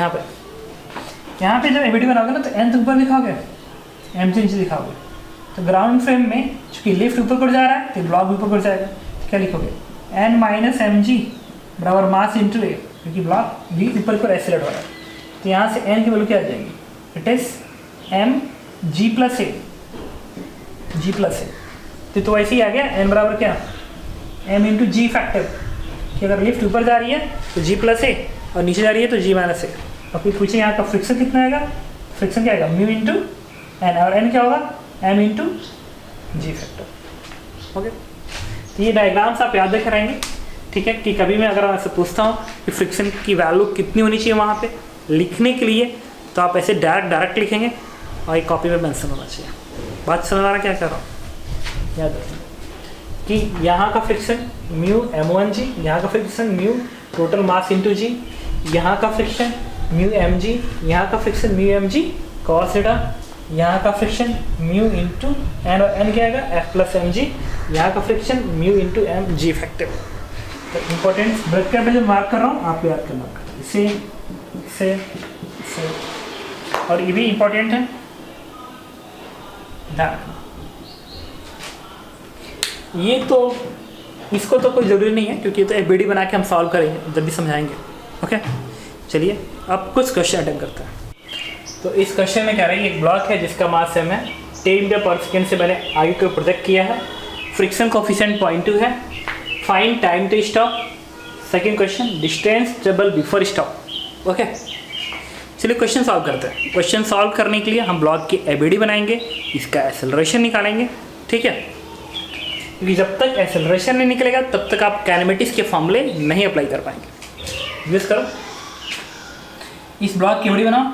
यहाँ पे जब एबीडी बनाओगे ना, तो एन ऊपर दिखाओगे, एम से नीचे दिखाओगे। तो ग्राउंड फ्रेम में चूंकि लिफ्ट ऊपर कर जा रहा है, तो ब्लॉक ऊपर कर जाएगा, तो क्या लिखोगे, एन माइनस एम जी बराबर मास इंटू ए, क्योंकि ब्लॉक भी ऊपर को एक्सेलरेट हो रहा है। तो यहाँ से एन की वैल्यू क्या आ जाएगी, it is m g plus a, g plus a. तो ऐसे ही आ गया, एन बराबर क्या, एम इंटू जी फैक्टर, कि अगर लिफ्ट ऊपर जा रही है तो जी प्लस ए और नीचे जा रही है तो जी माइनस ए। और फिर पूछे यहाँ का फ्रिक्शन कितना आएगा, फ्रिक्शन क्या आएगा, म्यू इंटू एन, और एन क्या होगा, M into G factor. Okay, तो ये डायग्राम्स आप याद रखे रहेंगे। ठीक है, कि कभी मैं अगर आपसे पूछता हूँ कि फ्रिक्शन की वैल्यू कितनी होनी चाहिए वहाँ पे लिखने के लिए, तो आप ऐसे डायरेक्ट लिखेंगे और एक कॉपी में मेंशन होना चाहिए। बात समझ आ रहा क्या कर रहा हूँ? याद रखना कि यहाँ का फ्रिक्शन म्यू m1g, यहाँ का friction mu total mass into g, यहाँ का फ्रिक्शन म्यू mg, यहाँ का friction mu mg cos theta, यहाँ का फ्रिक्शन म्यू इंटू एन, और एन क्या आएगा एफ प्लस एम जी, यहाँ का friction mu into m g effective. तो इंपॉर्टेंट ब्रेक का जो मार्क कर रहा हूँ आप याद करना, इसे और ये भी इंपॉर्टेंट है, ध्यान रखना। ये तो इसको तो कोई ज़रूरी नहीं है क्योंकि ये तो एफबीडी बना के हम सॉल्व करेंगे जब भी समझाएंगे। ओके, चलिए अब कुछ क्वेश्चन अटेंड करते हैं। तो इस क्वेश्चन में क्या रही है, एक ब्लॉक है जिसका मास m है, 10 मीटर पर सेकेंड से मैंने आगे को प्रोजेक्ट किया है, फ्रिक्शन कोफिशिएंट 0.2 है, find time to stop. Second question distance travel before stop. Okay, चलिए क्वेश्चन सॉल्व करते हैं। क्वेश्चन सॉल्व करने के लिए हम ब्लॉक की एबीडी बनाएंगे, इसका एक्सेलरेशन निकालेंगे, ठीक है, क्योंकि जब तक एक्सेलरेशन नहीं निकलेगा तब तक आप काइनेमेटिक्स के फॉर्मूले नहीं अप्लाई कर पाएंगे। यूज करो, इस ब्लॉक की एबीडी बनाओ,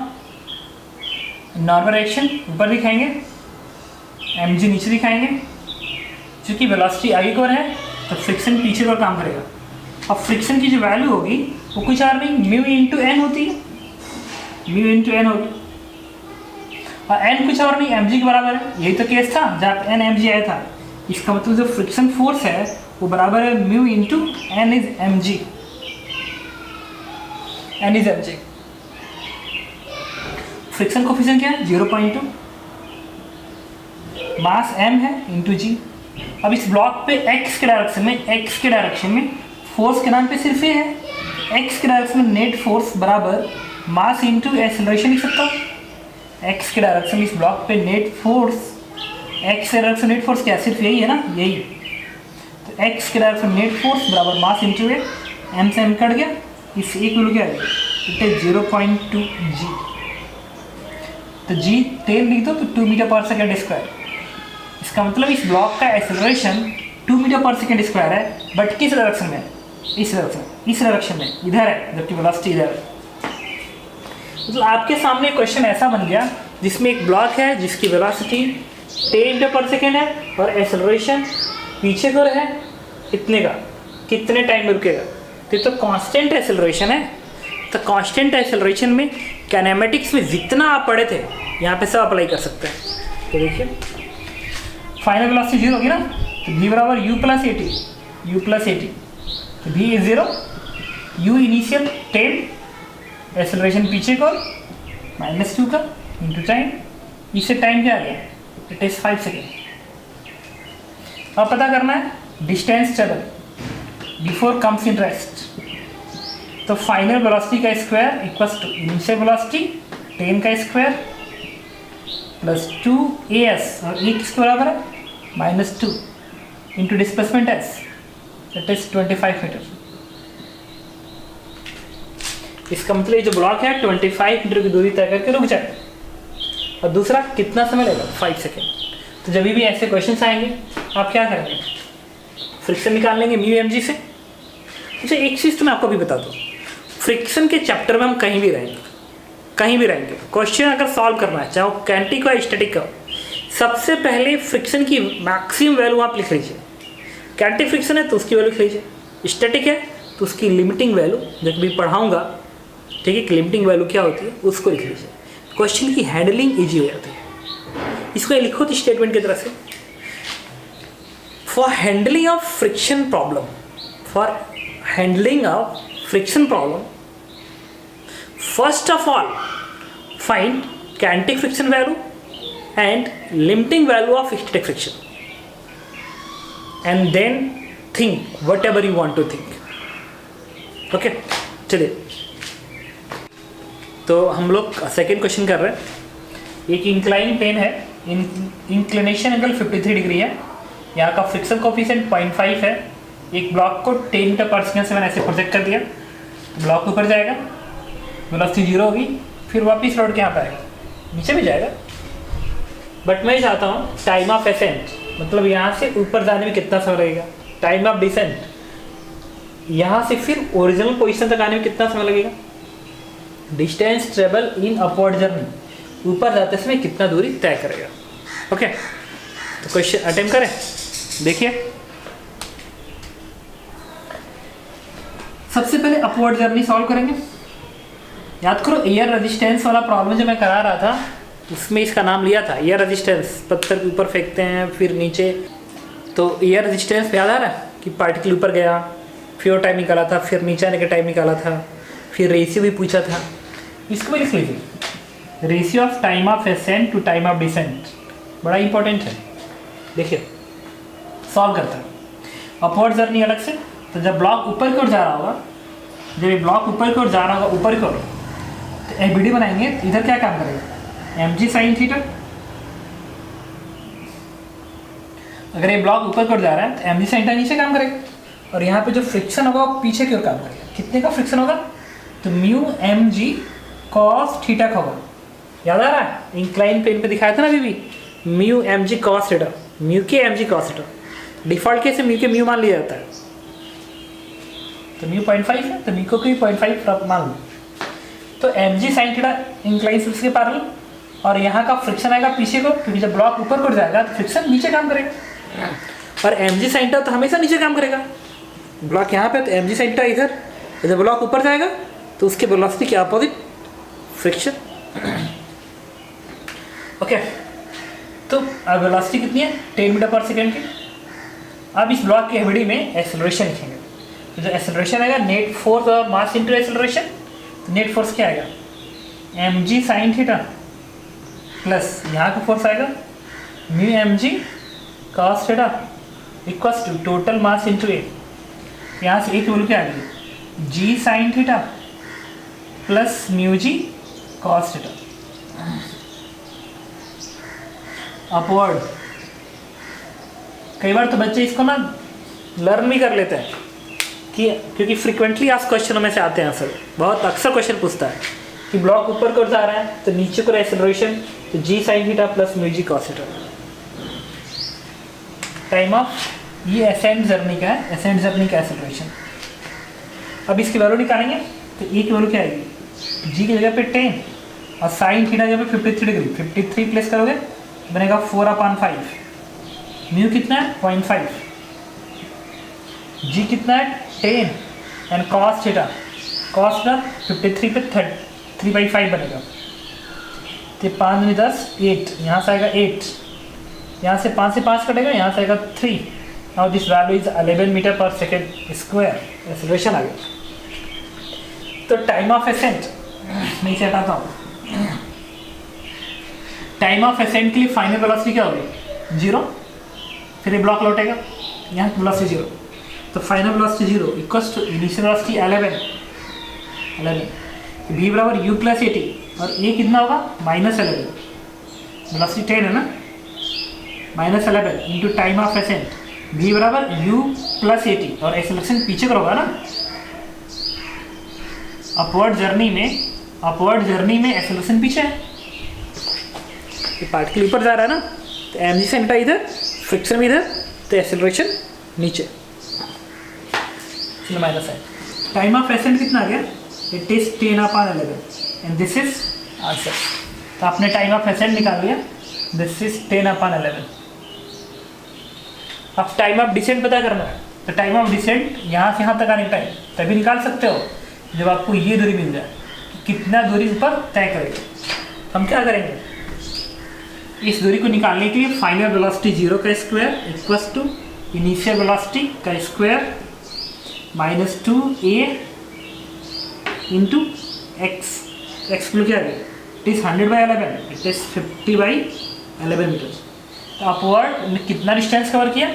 नॉर्मल एक्शन ऊपर दिखाएंगे, mg नीचे दिखाएंगे, क्योंकि वेलोसिटी आगे की ओर है तो फ्रिक्शन पीछे की ओर काम करेगा। अब फ्रिक्शन की जो वैल्यू होगी वो कुछ और नहीं म्यू इंटू एन होती है, म्यू इंटू एन होगी, और एन कुछ और नहीं mg के बराबर है। यही तो केस था जब एन mg आया था। इसका मतलब जो फ्रिक्शन फोर्स है वो बराबर है mu into N is mg, N is mg। Friction coefficient क्या है 0.2, मास m है इंटू जी। अब इस ब्लॉक पे x के डायरेक्शन में फोर्स के नाम पे सिर्फ ये है, x के डायरेक्शन में नेट फोर्स बराबर मास इंटू एक्सेलरेशन लिख सकता हूँ। x के डायरेक्शन में इस ब्लॉक पे नेट फोर्स, x के डायरेक्शन नेट फोर्स क्या सिर्फ यही है ना, यही। तो x के डायरेक्शन नेट फोर्स बराबर मास इंटू ए, m से m कट गया, इस एक वैल्यू क्या है इट इज 0.2 g। तो g 10 लिख दो तो 2 मीटर पर सेकेंड स्क्वायर। इसका मतलब इस ब्लॉक का acceleration 2 metre per second square है, बट किस डायरेक्शन में? इस डायरेक्शन में, इधर है, जबकि वेलोसिटी इधर है। मतलब आपके सामने क्वेश्चन ऐसा बन गया जिसमें एक ब्लॉक है जिसकी वेलोसिटी 10 मीटर पर सेकेंड है और एक्सेलरेशन पीछे को है इतने का, कितने टाइम में रुकेगा? तो कांस्टेंट एक्सेलरेशन है। तो कांस्टेंट एक्सेलरेशन में काइनेमेटिक्स में जितना आप पढ़े थे यहाँ पे सब अप्लाई कर सकते हैं। तो देखिए फाइनल वेलोसिटी 0 होगी ना, तो v बराबर u प्लस ए टी, तो v is 0, u initial 10, acceleration पीछे को -2 का इंटू टाइम, इससे टाइम क्या आ गया इट इज 5 सेकेंड। अब पता करना है distance travel before comes in rest. तो फाइनल वेलोसिटी का square equals to initial velocity 10 का स्क्वायर प्लस 2as, और एक किसके बराबर है -2 into displacement s, it is 25 metre. इसका मतलब ये जो ब्लॉक है 25 मीटर की दूरी तय करके रुक जाए। और दूसरा कितना समय लगेगा 5 सेकेंड। तो जब भी ऐसे क्वेश्चन आएंगे आप क्या करेंगे, फ्रिक्शन निकाल लेंगे म्यू mg से। अच्छा एक चीज़ तो मैं आपको भी बता दूँ, फ्रिक्शन के चैप्टर में हम कहीं भी रहेंगे, क्वेश्चन अगर सॉल्व करना है चाहे वो कैंटिक हो स्टैटिक हो, सबसे पहले फ्रिक्शन की मैक्सिमम वैल्यू आप लिख लीजिए। कैंटिक फ्रिक्शन है तो उसकी वैल्यू लिख लीजिए, स्टैटिक है तो उसकी लिमिटिंग वैल्यू, जब भी पढ़ाऊँगा ठीक है लिमिटिंग वैल्यू क्या होती है उसको लिख लीजिए। क्वेश्चन की हैंडलिंग ईजी हो जाती है। इसको लिखो तो स्टेटमेंट की तरह से, for handling of friction problem, first of all find kinetic friction value and limiting value of static friction, and then think whatever you want to think. Okay, चलिए तो हम लोग सेकेंड क्वेश्चन कर रहे हैं। एक इंक्लाइन प्लेन है, inclination angle 53 degree है, यहाँ का फ्रिक्शन कोफिशिएंट 0.5 है। एक ब्लॉक को 10 मीटर पर सेकेंड से मैंने ऐसे प्रोजेक्ट कर दिया, ब्लॉक ऊपर जाएगा, वेलोसिटी 0 होगी, फिर वापस लौट के यहाँ पे आएगा, नीचे भी जाएगा। बट मैं चाहता हूँ टाइम ऑफ एसेंट, मतलब यहाँ से ऊपर जाने में कितना समय लगेगा, टाइम ऑफ डिसेंट यहाँ से फिर ओरिजिनल पोजीशन तक आने में कितना समय लगेगा? Distance travel in upward journey, ऊपर जाते समय कितना दूरी तय करेगा। ओके, तो क्वेश्चन अटेम्प्ट करें। देखिए सबसे पहले अपवर्ड जर्नी सॉल्व करेंगे। याद करो एयर रेजिस्टेंस वाला प्रॉब्लम जो मैं करा रहा था उसमें इसका नाम लिया था एयर रेजिस्टेंस। पत्थर के ऊपर फेंकते हैं फिर नीचे, तो एयर रेजिस्टेंस याद आ रहा है कि पार्टिकल ऊपर गया फिर टाइम निकाला था, फिर नीचे आने का टाइम निकाला था, फिर रेशियो भी पूछा था। इसको भी लिख लीजिए, ratio of time of ascent to time of descent, बड़ा इंपॉर्टेंट है। देखिए सॉल्व करता है अपवर्ड जर्नी अलग से। तो जब ब्लॉक ऊपर की ओर जा रहा होगा, जब ये ब्लॉक ऊपर की ओर जा रहा होगा ऊपर की ओर, तो एबीडी बनाएंगे। इधर क्या काम करेगा? एम जी साइन थीटा। अगर ये ब्लॉक ऊपर की ओर जा रहा है तो एम जी साइन थीटा नीचे काम करेगा, और यहाँ पे जो फ्रिक्शन होगा वो पीछे की ओर काम करेगा। कितने का फ्रिक्शन होगा? तो mu M G cos theta का होगा। याद आ रहा है? इंक्लाइन प्लेन पे दिखाया था ना अभी भी, mu M G cos theta, mu के M G cos theta. Default case में म्यू के म्यू मान लिया जाता है, तो म्यू 0.5 है तो म्यू को भी 0.5 मान लो। तो M G sine theta incline source के पैरेलल, और यहाँ का फ्रिक्शन आएगा पीछे को, क्योंकि जब ब्लॉक ऊपर को जाएगा तो फ्रिक्शन नीचे काम करेगा, और एम जी साइन थीटा तो हमेशा नीचे काम करेगा। ब्लॉक यहाँ पे तो एम जी साइन थीटा इधर, जब ब्लॉक ऊपर जाएगा तो उसके वेलोसिटी के अपोजिट फ्रिक्शन। ओके, तो अब वेलोसिटी कितनी है? 10 मीटर पर सेकेंड की। अब इस ब्लॉक की एबीडी में एक्सेलरेशन लिखेंगे। तो जो एक्सेलरेशन आएगा नेट फोर्स और मास इनटू एक्सेलरेशन, तो नेट फोर्स क्या आएगा? एम जी साइन थीटा प्लस यहाँ का फोर्स आएगा mu M G cos theta equals to total mass into a. यहाँ से एक वैल्यू क्या आ गई? G sine theta plus mu जी कॉस थीटा। अपवर्ड, कई बार तो बच्चे इसको ना लर्न भी कर लेते हैं कि, क्योंकि फ्रिक्वेंटली आज क्वेश्चनों में से आते हैं आंसर, बहुत अक्सर क्वेश्चन पूछता है कि ब्लॉक ऊपर को जा रहा है तो नीचे को एक्सेलरेशन, तो g sine theta plus mu ji cos theta. Time of ये एसेंट जर्नी का है, एसेंट जर्नी का एक्सेलरेशन। अब इसकी वैल्यू निकालेंगे तो ए की वैल्यू क्या आएगी? जी की जगह पे 10 और साइन थीटा जगह पे 53 डिग्री, 53 प्लेस करोगे बनेगा 4/5। म्यू कितना है? 0.5। जी कितना है? 10 and cos theta, cos theta 53 पे 3/5 बनेगा, तो 5 में 10 8, यहाँ से आएगा 8, यहाँ से 5 से 5 कटेगा, यहाँ से आएगा 3। Now this value is 11 metre per second square, acceleration आ गया। तो टाइम ऑफ एसेंट नीचे हटाता हूँ। टाइम ऑफ एसेंट के लिए फाइनल वेलोसिटी क्या होगी? 0। फिर ये ब्लॉक लौटेगा, यहाँ वेलोसिटी 0, तो final velocity 0 equals to initial velocity 11। v बराबर u प्लस 80, और a कितना होगा? -11। वेलोसिटी 10 है ना, -11 into time of accent, v बराबर u प्लस 80, और एक्सेलरेशन पीछे का होगा ना। अपवर्ड जर्नी में एक्सेलरेशन पीछे है, ये पार्टिकल ऊपर जा रहा है ना, तो एम जी साइन थीटा इधर, फ्रिक्शन भी इधर, तो एक्सेलरेशन नीचे। चलो माइनस है। टाइम ऑफ एसेंट कितना आ गया? It is 10/11 and this is answer. तो आपने टाइम ऑफ एसेंट निकाल लिया, दिस इज 10/11। अब टाइम ऑफ डिसेंट पता करना है, तो टाइम ऑफ डिसेंट यहाँ से यहाँ तक आने का टाइम तभी निकाल सकते हो जब आपको ये दूरी मिल जाए, कितना दूरी ऊपर तय करेगा। हम क्या करेंगे? इस दूरी को निकालने के लिए फाइनल वेलोसिटी 0 का square equals to initial velocity का square -2a into x. X को क्या है? It is 100/11, it is 50/11 metre. तो अपवर्ड ने कितना डिस्टेंस कवर किया?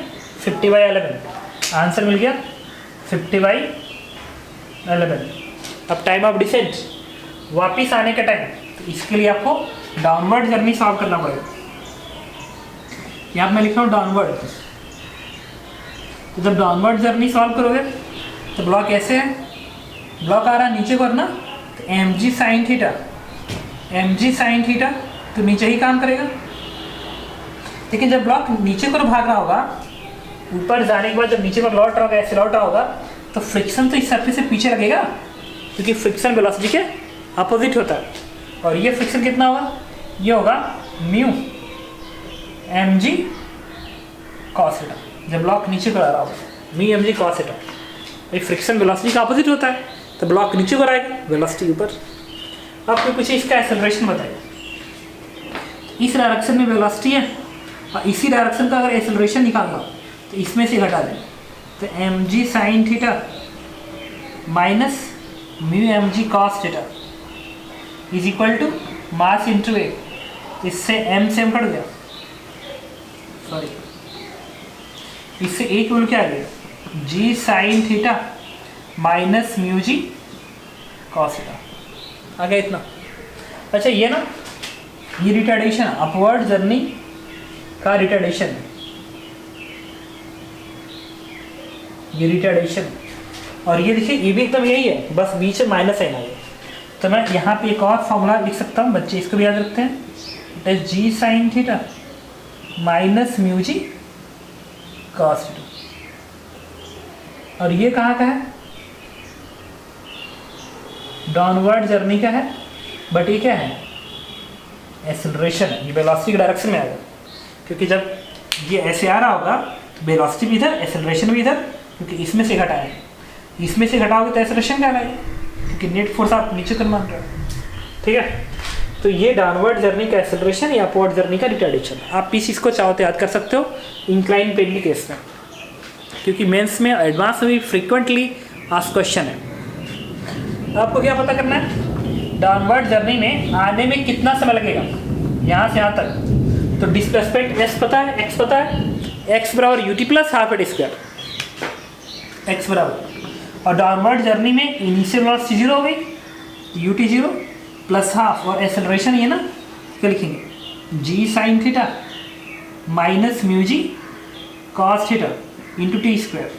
50/11। आंसर मिल गया 50/11। अब टाइम ऑफ डिसेंट, वापिस आने का टाइम, तो इसके लिए आपको डाउनवर्ड जर्नी सॉल्व करना पड़ेगा। यहाँ मैं लिख रहा हूँ डाउनवर्ड। तो जब डाउनवर्ड जर्नी सॉल्व करोगे तो ब्लॉक ऐसे है, ब्लॉक आ रहा है नीचे को ना, तो एम जी साइन थीटा तो नीचे ही काम करेगा। लेकिन जब ब्लॉक नीचे को भाग रहा होगा, ऊपर जाने के बाद जब नीचे को लौट रहा होगा, ऐसे लौट रहा होगा, तो तो फ्रिक्शन तो इस सरफेस से पीछे लगेगा क्योंकि फ्रिक्शन वेलोसिटी के अपोजिट होता है। और ये फ्रिक्शन कितना होगा, ये होगा mu M G cos theta. जब ब्लॉक नीचे को आ रहा होगा mu M G cos theta, ये फ्रिक्शन वेलोसिटी का अपोजिट होता है, तो ब्लॉक नीचे को आएगा, वेलोसिटी ऊपर। आपको कुछ इसका एक्सेलरेशन बताइए। इस डायरेक्शन में वेलोसिटी है और इसी डायरेक्शन का अगर एक्सेलरेशन निकालना हो तो इसमें से घटा दें, तो M G sine theta minus mu M G cos theta is equal to mass into a. इससे एम से एम कट गया, सॉरी, इससे ए इक्वल क्या आ गया, जी साइन थीटा माइनस म्यू जी कॉस थीटा आ गया इतना। अच्छा ये ना, ये रिटार्डेशन अपवर्ड जर्नी का रिटार्डेशन, ये रिटार्डेशन। और ये देखिए ये भी एकदम यही है, बस बीच में माइनस साइन आ गया। तो मैं यहाँ पे एक और फॉर्मूला लिख सकता हूँ, बच्चे इसको भी याद रखते हैं, it is G sine theta minus mu ji cos theta. और ये कहाँ का है, डाउनवर्ड जर्नी का है, बट ये क्या है, एक्सेलरेशन है, ये वेलोसिटी के डायरेक्शन में आएगा। क्योंकि जब ये ऐसे आ रहा होगा तो वेलोसिटी भी इधर, एक्सेलरेशन भी इधर, क्योंकि इसमें से घटाएं, इसमें से घटाओगे तो एक्सेलरेशन क्या आएगा, क्योंकि नेट फोर्स आप नीचे कर मान रहे हो। ठीक है, तो ये डाउनवर्ड जर्नी का एक्सेलरेशन या अपवर्ड जर्नी का रिटार्डेशन। आप इस चीज़ को चाहो तो याद कर सकते हो इंक्लाइन प्लेन के केस में, क्योंकि मेंस में एडवांस में भी फ्रीक्वेंटली आस्क्ड क्वेश्चन है। आपको क्या पता करना है, डाउनवर्ड जर्नी में आने में कितना समय लगेगा यहाँ से यहाँ तक। तो डिस्प्लेसमेंट एस पता है, एक्स पता है, एक्स बराबर u t plus half a t square, x बराबर। और डाउनवर्ड जर्नी में इनिशियल वेलोसिटी जीरो हो गई, u t zero plus half, और एक्सेलरेशन ये ना क्या लिखेंगे, g sine theta minus mu जी cos theta into t square.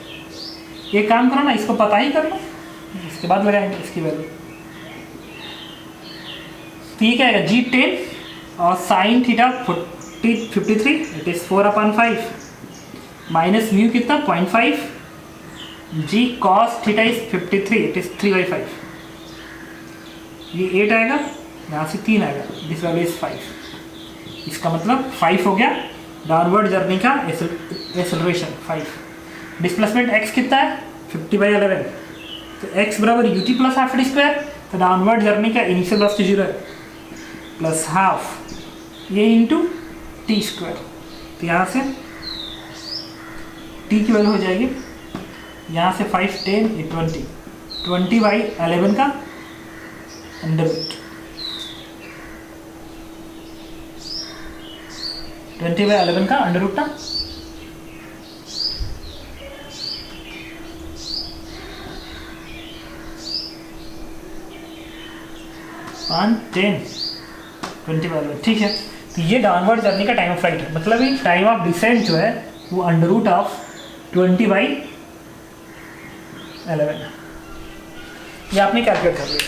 ये काम करो ना, इसको पता ही कर लो, इसके बाद लगाएंगे इसकी वैल्यू। तो ये क्या आएगा, जी 10 और sine theta 53, it is 4/5 minus mu कितना 0.5, जी cos theta is 53, it is 3/5। ये 8 आएगा, यहाँ से 3 आएगा, दिस वैल्यू इज 5। इसका मतलब 5 हो गया डाउनवर्ड जर्नी का एक्सेलरेशन 5। डिस्प्लेसमेंट x कितना है 50/11, तो x बराबर u t plus half D square. तो डाउनवर्ड जर्नी का इनिशियल वेलोसिटी 0 है, प्लस हाफ ये इंटू टी स्क्वायर। तो यहाँ से t की वैल्यू हो जाएगी, यहाँ से 5, 10, 20, 20/11 का अंडर रूट, 20/11 का अंडर रूट ना। वन 10, 20/11, ठीक है। तो ये डाउनवर्ड जर्नी का टाइम ऑफ फ्लाइट है, मतलब ये टाइम ऑफ डिसेंट जो है वो अंडर रूट ऑफ 20/11 ये आपने कैलकुलेट कर लिया।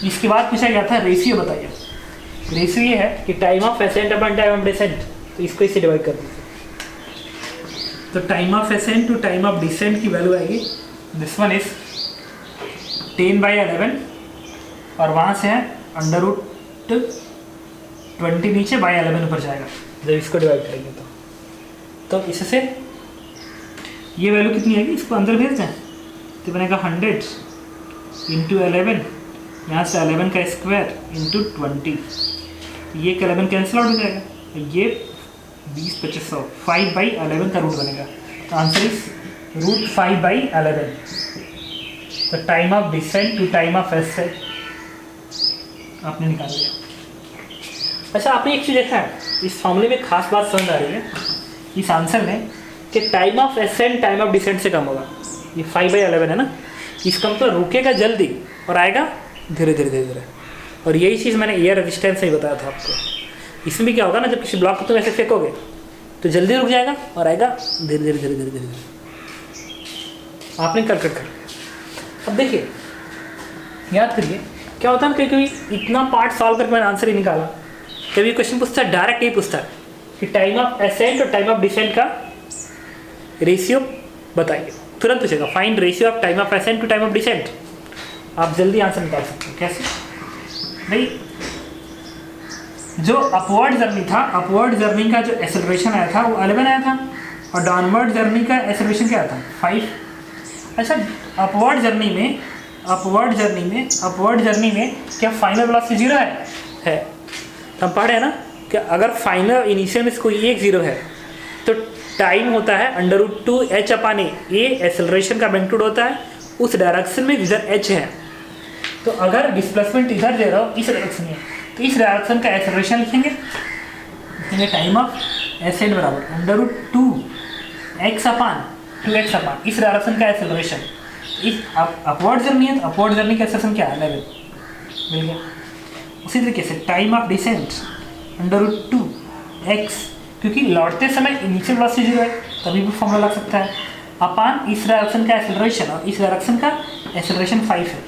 इसके बाद पूछा गया था रेशियो बताइए। रेशियो ये है कि time of ascent upon time of descent, तो इसको इससे डिवाइड कर दीजिए। तो time of ascent to time of descent की वैल्यू आएगी, दिस वन इज 10/11 और वहाँ से है अंडर रूट 20 नीचे बाई 11 ऊपर जाएगा जब इसको डिवाइड करेंगे। तो इससे ये वैल्यू कितनी आएगी, इसको अंदर भेज दें तो बनेगा 100 इंटू 11, यहाँ से 11 का स्क्वायर इंटू 20, ये 11 कैंसिल आउट हो जाएगा, ये 20, 25, 100, 5/11 का रूट बनेगा। तो आंसर इज रूट 5/11। तो time of descent to time of ascent आपने निकाल लिया। अच्छा, आपने एक चीज़ देखा है, इस फॉर्मूले में खास बात समझ आ रही है इस आंसर में कि time of ascent time of descent से कम होगा। ये 5/11 है ना, इसका मतलब रुकेगा जल्दी और आएगा धीरे धीरे धीरे धीरे। और यही चीज़ मैंने एयर रेजिस्टेंस से ही बताया था आपको। इसमें भी क्या होगा ना, जब किसी ब्लॉक को तुम ऐसे फेंकोगे तो जल्दी रुक जाएगा और आएगा धीरे धीरे धीरे धीरे धीरे। आपने कैलकुलेट कर लिया। अब देखिए, याद करिए क्या होता है, कभी इतना पार्ट सॉल्व करके मैंने आंसर ही निकाला। कभी क्वेश्चन पूछता है, डायरेक्ट ही पूछता है कि टाइम ऑफ एसेंट और टाइम ऑफ डिसेंट का रेशियो बताइए। तुरंत पूछेगा find ratio of time of ascent to time of descent. आप जल्दी आंसर निकाल सकते हो। कैसे भाई, जो अपवर्ड जर्नी था, अपवर्ड जर्नी का जो एक्सेलरेशन आया था वो 11 आया था, और डाउनवर्ड जर्नी का एक्सेलरेशन क्या था 5। अच्छा, अपवर्ड जर्नी में क्या फाइनल वेलोसिटी 0 है? तो हम पढ़े हैं ना कि अगर फाइनल इनिशियल में कोई एक 0 है तो टाइम होता है √2h/a। ये एक्सेलरेशन का मैग्नीट्यूड होता है उस डायरेक्शन में जिधर h है। तो अगर डिस्प्लेसमेंट इधर दे रहा हो इस डायरेक्शन में, तो इस डायरेक्शन का एक्सेलरेशन लिखेंगे टाइम ऑफ एसेंट बराबर √2x/2x/, इस डायरेक्शन का एक्सेलरेशन। इस अपवर्ड जर्नी है तो अपवर्ड जर्नी का एक्सेलरेशन क्या है 11, मिल गया। उसी तरीके से टाइम ऑफ डिसेंट √2x, क्योंकि लौटते समय इनिशियल वेलोसिटी 0 है तभी भी फॉर्मूला लग सकता है, अपान इस डायरेक्शन का एक्सेलरेशन, और इस डायरेक्शन का एक्सेलरेशन 5 है,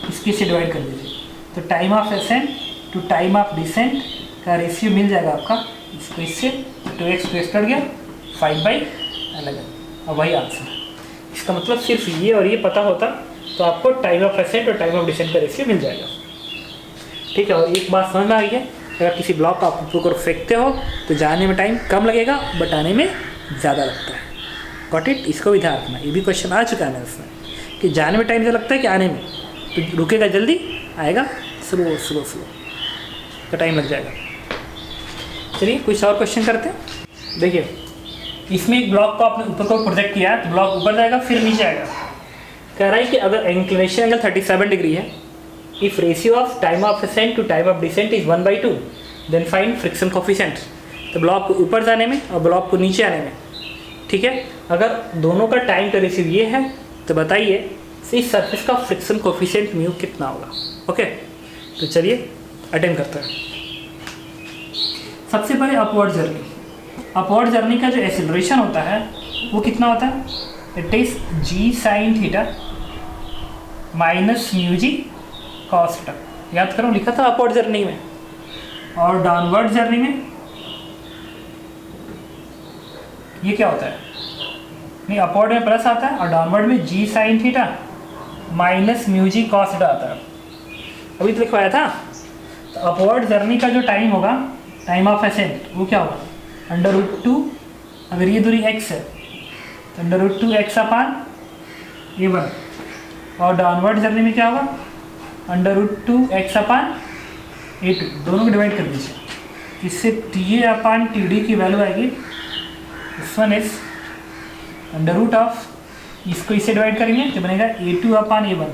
इसकी से डिवाइड कर दीजिए। तो time of ascent to time of descent का रेशियो मिल जाएगा आपका, इसको इससे 2x कट गया 5/11, और वही आंसर है। इसका मतलब सिर्फ ये और ये पता होता तो आपको टाइम ऑफ एसेंट और टाइम ऑफ डिसेंट का रेशियो मिल जाएगा। ठीक है, और एक बात समझ में आ गई है, अगर किसी ब्लॉक का आप ऊपर फेंकते हो तो जाने में टाइम कम लगेगा बट आने में ज़्यादा लगता है। Got it? इसको भी ध्यान रखना, ये भी क्वेश्चन आ चुका है उसमें कि जाने में टाइम ज़्यादा लगता है कि आने में, तो रुकेगा जल्दी, आएगा स्लो तो टाइम लग जाएगा। चलिए कुछ और क्वेश्चन करते हैं। देखिए, इसमें एक ब्लॉक को आपने ऊपर को प्रोजेक्ट किया है तो ब्लॉक ऊपर जाएगा फिर नीचे आएगा। कह रहा है कि अगर इंक्लिनेशन एंगल 37 डिग्री है, if ratio of time of ascent to time of descent is 1/2, then find friction coefficient. तो ब्लॉक को ऊपर जाने में और ब्लॉक को नीचे आने में, ठीक है, अगर दोनों का टाइम का रेशियो ये है तो बताइए इस सरफेस का फ्रिक्शन कोफिशिएंट म्यू कितना होगा। ओके, तो चलिए अटेम्प्ट करते हैं। सबसे पहले अपवर्ड जर्नी का जो एक्सेलरेशन होता है वो कितना होता है? It is g sin theta minus μg cos theta. याद करो, लिखा था अपवर्ड जर्नी में। और डाउनवर्ड जर्नी में ये क्या होता है? नहीं, अपवर्ड में प्लस आता है और डाउनवर्ड में g sin theta minus μg cos theta आता है। अभी तो लिखवाया था। तो अपवर्ड जर्नी का जो टाइम होगा, टाइम ऑफ एसेंट, वो क्या होगा √2, अगर ये दूरी x है तो √2x/a1, और डाउनवर्ड जर्नी में क्या होगा √2x/a2, दोनों को डिवाइड कर दीजिए। इससे TA/TD की वैल्यू आएगी, दिस वन इज √, इसको इससे डिवाइड करेंगे तो बनेगा A2/A1,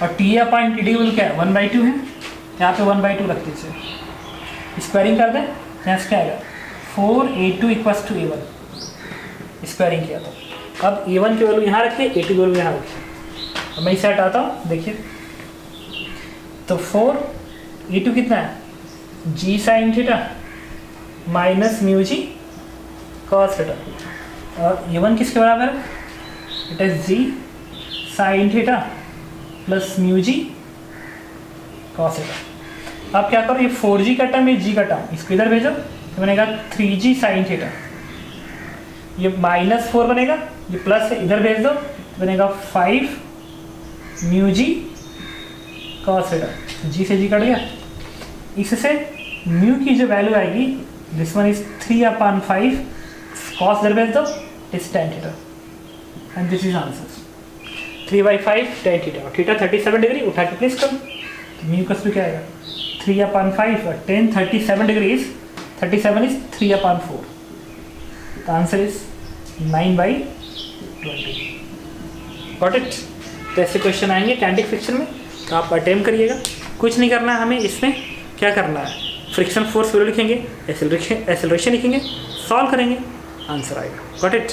और TA/TD वैल्यू क्या है 1/2 है, यहाँ पे 1/2 रख दीजिए। स्क्वायरिंग कर दें, यहाँ से क्या आएगा 4A2 = A1, स्क्वायरिंग किया तो अब A1 की वैल्यू यहाँ रखिए, A2 की वैल्यू यहाँ रखिए। अब मैं इसे हटाता हूँ, देखिए तो 4A2 कितना है g sin theta minus μg cos theta, और A1 किसके बराबर है? It is g sin theta plus μg cos theta. अब क्या करो, ये 4g का टर्म, ये g का टर्म, इसको इधर भेजो तो बनेगा 3g sin थीटा, ये -4 बनेगा, ये प्लस है इधर भेज दो तो बनेगा 5 μg cos थीटा। g से g कट गया, इससे म्यू की जो वैल्यू आएगी, दिस वन इज 3/5, cos इधर भेज दो, is tan theta, and this is answer 3/5 tan theta. और थीटा 37 डिग्री उठा के प्लेस करो तो म्यू का क्या आएगा 3/5, और tan 37 डिग्री इज 37 इज 3/4, तो आंसर इज 9/20। Got it? तो ऐसे क्वेश्चन आएंगे काइनेटिक फ्रिक्शन में, तो आप अटेम्प्ट करिएगा। कुछ नहीं करना है हमें, इसमें क्या करना है, फ्रिक्शन फोर्स वैल्यू लिखेंगे, एक्सेलरेशन लिखेंगे, सॉल्व करेंगे, आंसर आएगा। Got it?